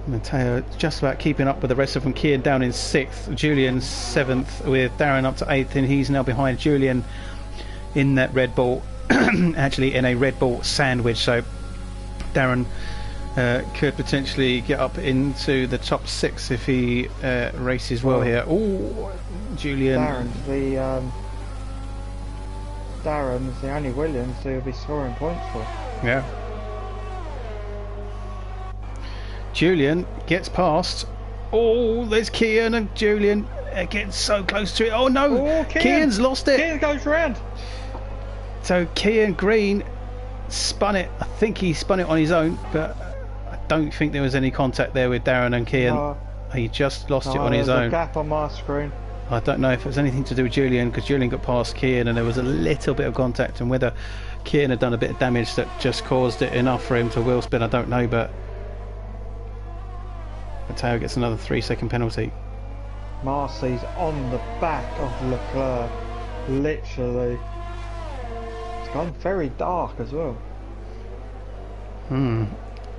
Matteo just about keeping up with the rest of them. Kian down in 6th, Julian 7th, with Darren up to 8th, and he's now behind Julian in that Red Bull, actually in a Red Bull sandwich, so Darren could potentially get up into the top 6 if he races well here. Oh, Julian. Darren's the only Williams who will be scoring points for. Yeah. Julian gets past. Oh, there's Kian, and Julian gets so close to it. Oh no, Kian's lost it. Kian goes round. So Kian Green spun it. I think he spun it on his own, but I don't think there was any contact there with Darren and Kian. He just lost it on his own. There's a gap on my screen. I don't know if it was anything to do with Julian, because Julian got past Kian and there was a little bit of contact, and whether Kian had done a bit of damage that just caused it enough for him to wheel spin, I don't know, but Matteo gets another 3-second penalty. Marcy's on the back of Leclerc, literally. It's gone very dark as well.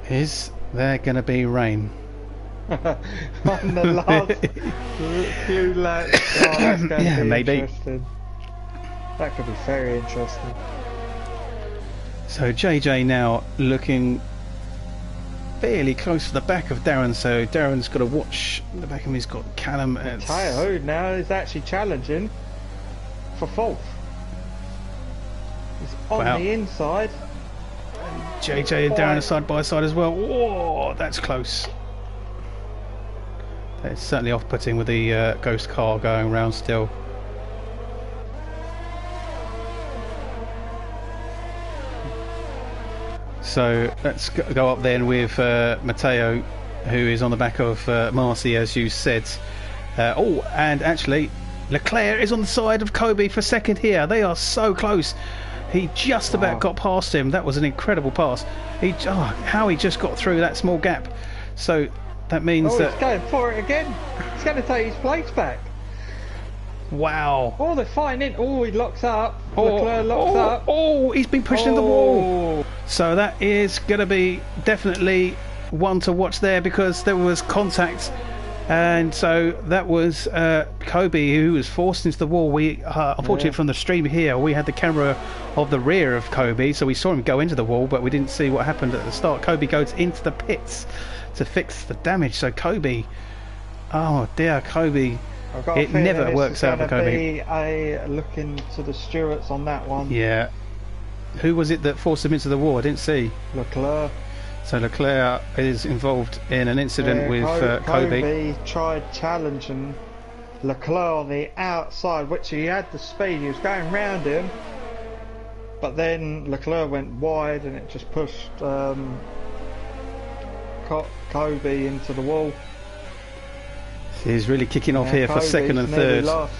Is there going to be rain? On the last few laps. Oh, that's going to be maybe. Interesting. That could be very interesting. So JJ now looking fairly close to the back of Darren, so Darren's got to watch the back of him. He's got Callum. Matteo now is actually challenging for 4th. He's on the inside. And JJ and Darren are side by side as well. Whoa, that's close. It's certainly off-putting with the ghost car going around still. So let's go up then with Matteo, who is on the back of Marcy, as you said. Oh, and actually Leclerc is on the side of Kobe for 2nd here. They are so close. He just about got past him. That was an incredible pass. How he just got through that small gap. So that means that... he's going for it again. He's going to take his place back. Wow. Oh, they're fighting in. Oh, he locks up. Leclerc locks up. Oh, he's been pushed in the wall. So that is going to be definitely one to watch there, because there was contact. And so that was Kobe, who was forced into the wall. We unfortunately from the stream here, we had the camera of the rear of Kobe, so we saw him go into the wall, but we didn't see what happened at the start. Kobe goes into the pits to fix the damage. So Kobe, oh dear, Kobe, it never works out for Kobe. A look into the stewards on that one. Yeah. Who was it that forced him into the wall? I didn't see. Leclerc. So Leclerc is involved in an incident with Kobe. Kobe tried challenging Leclerc on the outside, which he had the speed. He was going round him, but then Leclerc went wide and it just pushed Kobe into the wall. He's really kicking off here for Kobe's 2nd and 3rd. lost.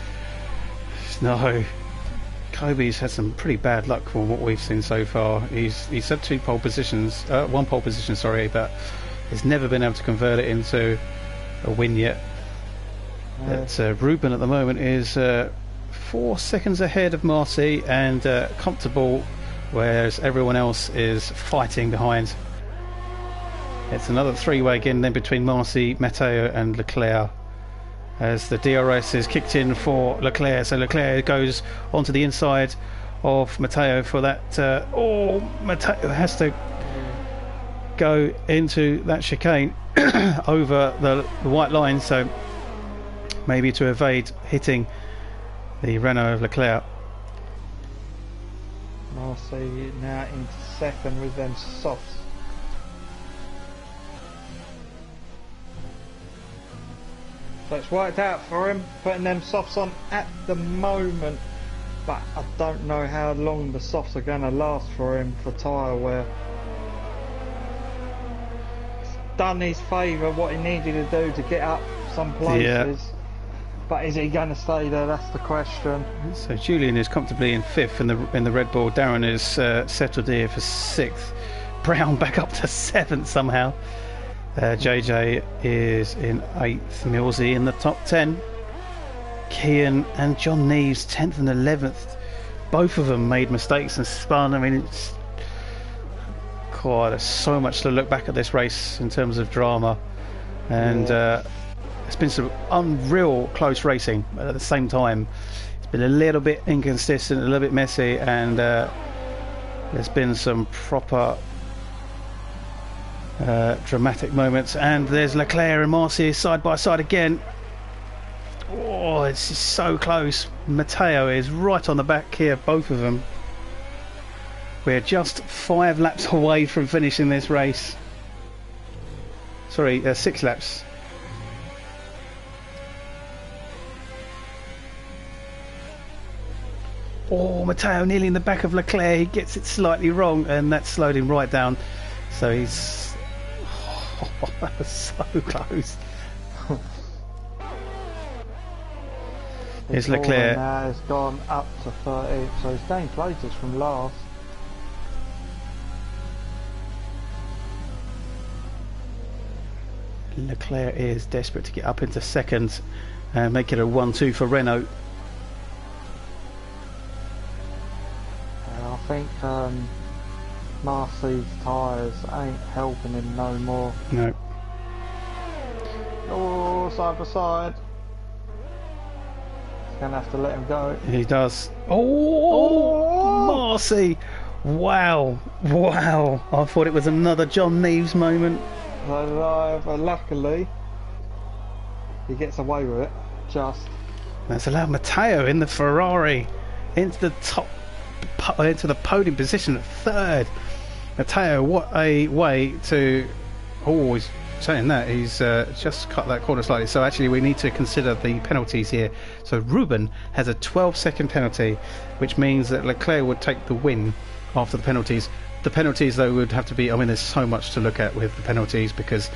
No. Kobe's had some pretty bad luck from what we've seen so far. He's had 2 pole positions, 1 pole position, sorry, but he's never been able to convert it into a win yet. But Ruben at the moment is 4 seconds ahead of Marcy and comfortable, whereas everyone else is fighting behind. It's another 3-way again then between Marcy, Matteo and Leclerc, as the DRS is kicked in for Leclerc. So Leclerc goes onto the inside of Matteo for that. Matteo has to go into that chicane over the white line, so maybe to evade hitting the Renault of Leclerc. Marcy now into second with them softs. So it's worked out for him, putting them softs on at the moment, but I don't know how long the softs are going to last for him for tyre wear. It's done his favour what he needed to do to get up some places, but is he going to stay there? That's the question. So Julian is comfortably in 5th in the Red Bull. Darren is settled here for 6th. Brown back up to 7th somehow. JJ is in 8th, Millsy in the top 10. Kian and John Neves 10th and 11th. Both of them made mistakes and spun. I mean, it's there's so much to look back at this race in terms of drama, and it's been some unreal close racing, but at the same time it's been a little bit inconsistent, a little bit messy, and there's been some proper dramatic moments. And there's Leclerc and Marcy side by side again. Oh, it's just so close. Matteo is right on the back here, both of them. We're just 5 laps away from finishing this race. Sorry, 6 laps. Oh, Matteo nearly in the back of Leclerc. He gets it slightly wrong, and that slowed him right down. So he's... Oh, that was so close. Here's Leclerc. Now has gone up to 30, so he's gained places from last. Leclerc is desperate to get up into second and make it a 1-2 for Renault. I think Marcy's tyres ain't helping him no more. No. Oh, side by side. He's going to have to let him go. He does. Oh, Marcy! Wow, wow! I thought it was another John Neves moment. But luckily, he gets away with it. Just. That's allowed Matteo in the Ferrari into the top, into the podium position at 3rd. Matteo, what a way to... Oh, he's saying that. He's just cut that corner slightly. So actually we need to consider the penalties here. So Ruben has a 12-second penalty, which means that Leclerc would take the win after the penalties. The penalties, though, would have to be... I mean, there's so much to look at with the penalties, because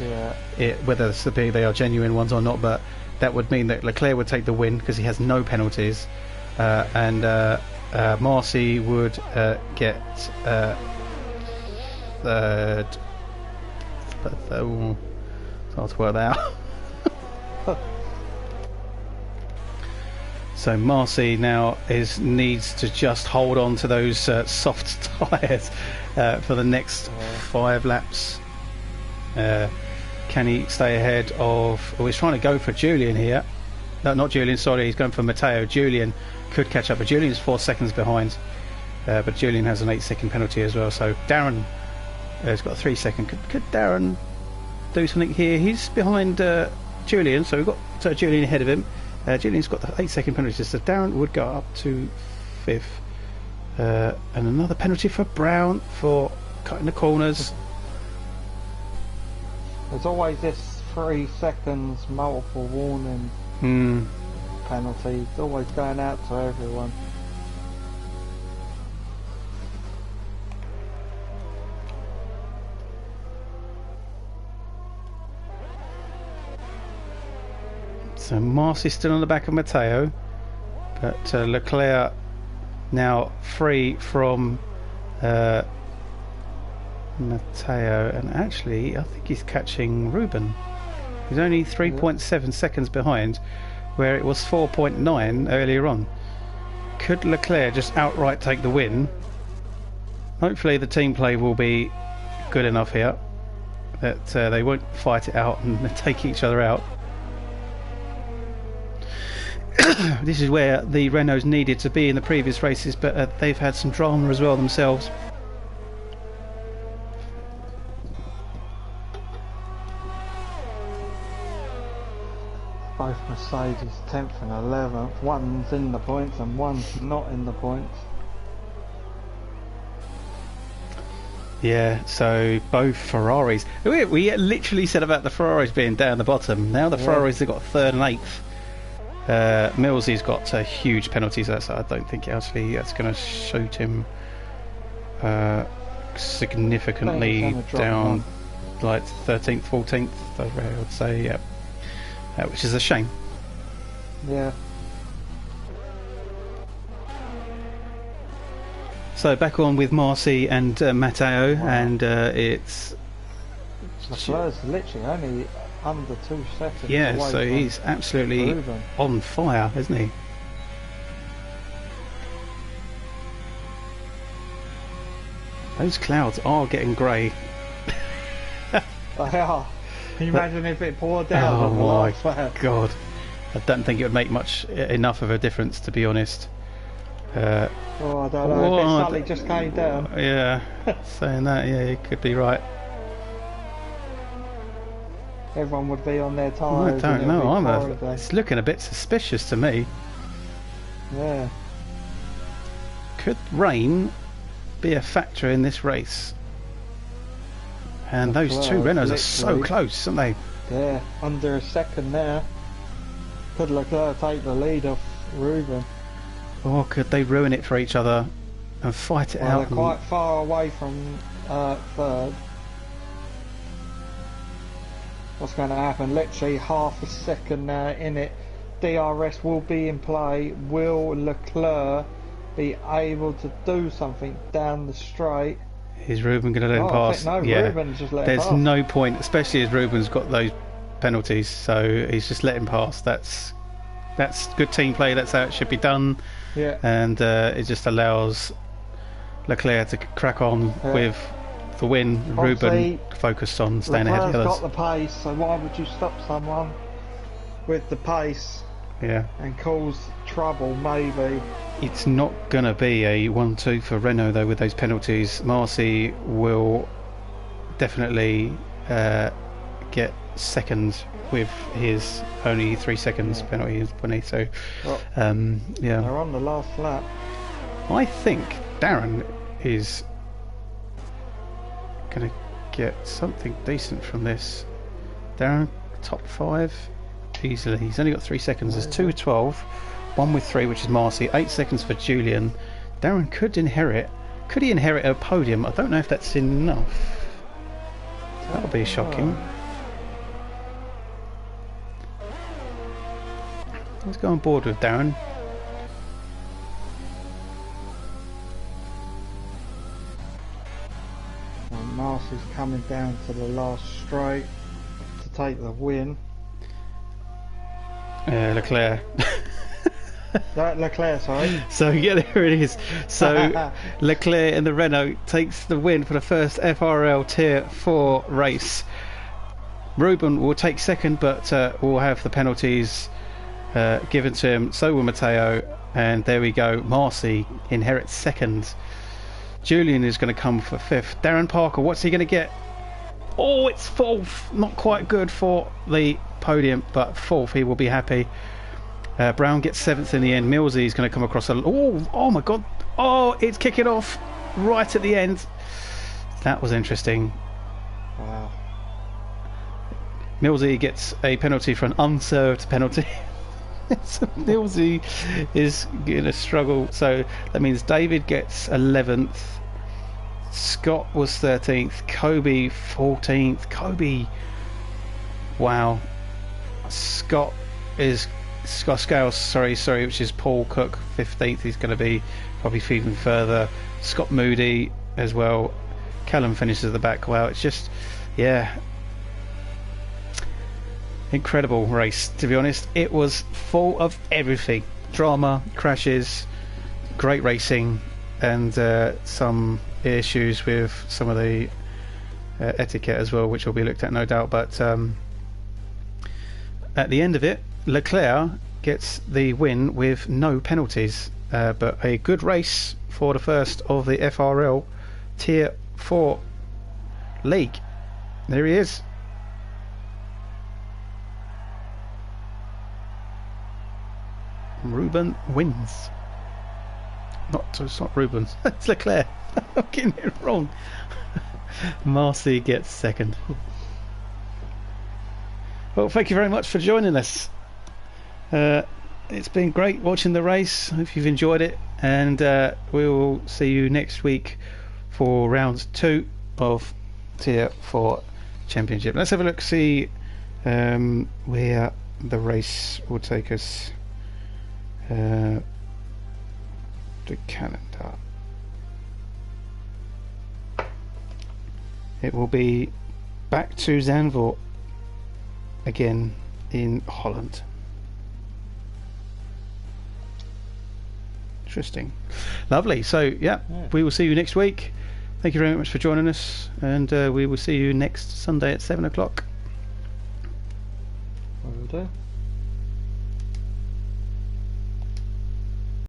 whether they are genuine ones or not, but that would mean that Leclerc would take the win because he has no penalties, and Marcy would get... third. Oh, it's hard to work that out. So Marcy now needs to just hold on to those soft tyres for the next 5 laps. Can he stay ahead of... Oh, he's trying to go for Julian here. No, not Julian, sorry, he's going for Matteo. Julian could catch up, but Julian's 4 seconds behind. But Julian has an 8-second penalty as well. So Darren has got a 3-second. Could Darren do something here? He's behind Julian, so we've got Julian ahead of him. Julian's got the 8-second penalty, so Darren would go up to 5th. And another penalty for Brown for cutting the corners. There's always this 3 seconds multiple warning penalty. It's always going out to everyone. So Marcy's still on the back of Matteo, but Leclerc now free from Matteo, and actually I think he's catching Ruben. He's only 3.7 seconds behind, where it was 4.9 earlier on. Could Leclerc just outright take the win? Hopefully the team play will be good enough here that they won't fight it out and take each other out. This is where the Renaults needed to be in the previous races, but they've had some drama as well themselves. both Mercedes 10th and 11th. One's in the points and one's not in the points. Yeah, so both Ferraris. We literally said about the Ferraris being down the bottom. Now the Ferraris have got 3rd and 8th. Millsy's got huge penalties. So I don't think actually that's going to shoot him significantly down, like 13th, 14th. I would say, yeah, which is a shame. Yeah. So back on with Marcy and Matteo, and it's Leclerc's literally only under 2 seconds. Yeah, away so from he's absolutely Ruben. on fire, isn't he? Those clouds are getting grey. They are. Can you imagine if it poured down? Oh my lap? god! I don't think it would make enough of a difference, to be honest. Oh, I don't know. If it suddenly just came down. Yeah, saying that, yeah, you could be right. Everyone would be on their I tyres. don't know. It's looking a bit suspicious to me. Yeah. Could rain be a factor in this race? And those two Renaults are so close, aren't they? Yeah, under a second there. Could Leclerc take the lead off Ruben? Or could they ruin it for each other and fight it out? They're quite far away from 3rd. What's going to happen? Literally half a second now in it. DRS will be in play. Will Leclerc be able to do something down the straight? Is Ruben going to let him pass? No, yeah. Ruben's just let him There's pass. no point, especially as Ruben's got those penalties, so he's just let him pass. That's good team play. That's how it should be done. Yeah. And it just allows Leclerc to crack on with the win. Obviously, Ruben focused on staying ahead of the Leclerc's others. got the pace, so why would you stop someone with the pace Yeah. and cause trouble? Maybe. It's not going to be a 1-2 for Renault though with those penalties. Marcy will definitely get second with his only 3 seconds penalty, wouldn't he? So, Well, yeah. they're on the last lap. I think Darren is going to get something decent from this. Darren, top 5 easily. He's only got 3 seconds. There's 2 with 12, 1 with 3, which is Marcy. 8 seconds for Julian. Darren could inherit. Could he inherit a podium? I don't know if that's enough. That would be shocking. Let's go on board with Darren. And Marcy's coming down to the last straight to take the win. Leclerc. Leclerc, sorry. So yeah, there it is. So Leclerc in the Renault takes the win for the first FRL Tier 4 race. Ruben will take second, but will have the penalties given to him. So will Matteo, and there we go. Marcy inherits second. Julian is going to come for 5th. Darren Parker, what's he going to get? Oh, it's 4th. Not quite good for the podium, but 4th. He will be happy. Brown gets 7th in the end. Millsy is going to come across oh my god. Oh, it's kicking off right at the end. That was interesting. Wow. Millsy gets a penalty for an unserved penalty. So Millsy is going to struggle. So that means David gets 11th. Scott was 13th. Kobe 14th. Kobe. Wow. Scott Scales, sorry, which is Paul Cook 15th. He's going to be probably even further. Scott Moody as well. Callum finishes at the back. Wow, it's just, yeah, incredible race, to be honest. It was full of everything: drama, crashes, great racing, and some issues with some of the etiquette as well, which will be looked at, no doubt. But at the end of it, Leclerc gets the win with no penalties, but a good race for the first of the FRL Tier 4 League. There he is. Ruben wins. It's not Ruben. It's Leclerc. I'm getting it wrong. Marcy gets second. Well, thank you very much for joining us. It's been great watching the race. I hope you've enjoyed it, and we will see you next week for round 2 of Tier 4 Championship. Let's have a look, see where the race will take us. The calendar. It will be back to Zandvoort again in Holland. Interesting. Lovely. So yeah, we will see you next week. Thank you very much for joining us, and we will see you next Sunday at 7 o'clock. Will do.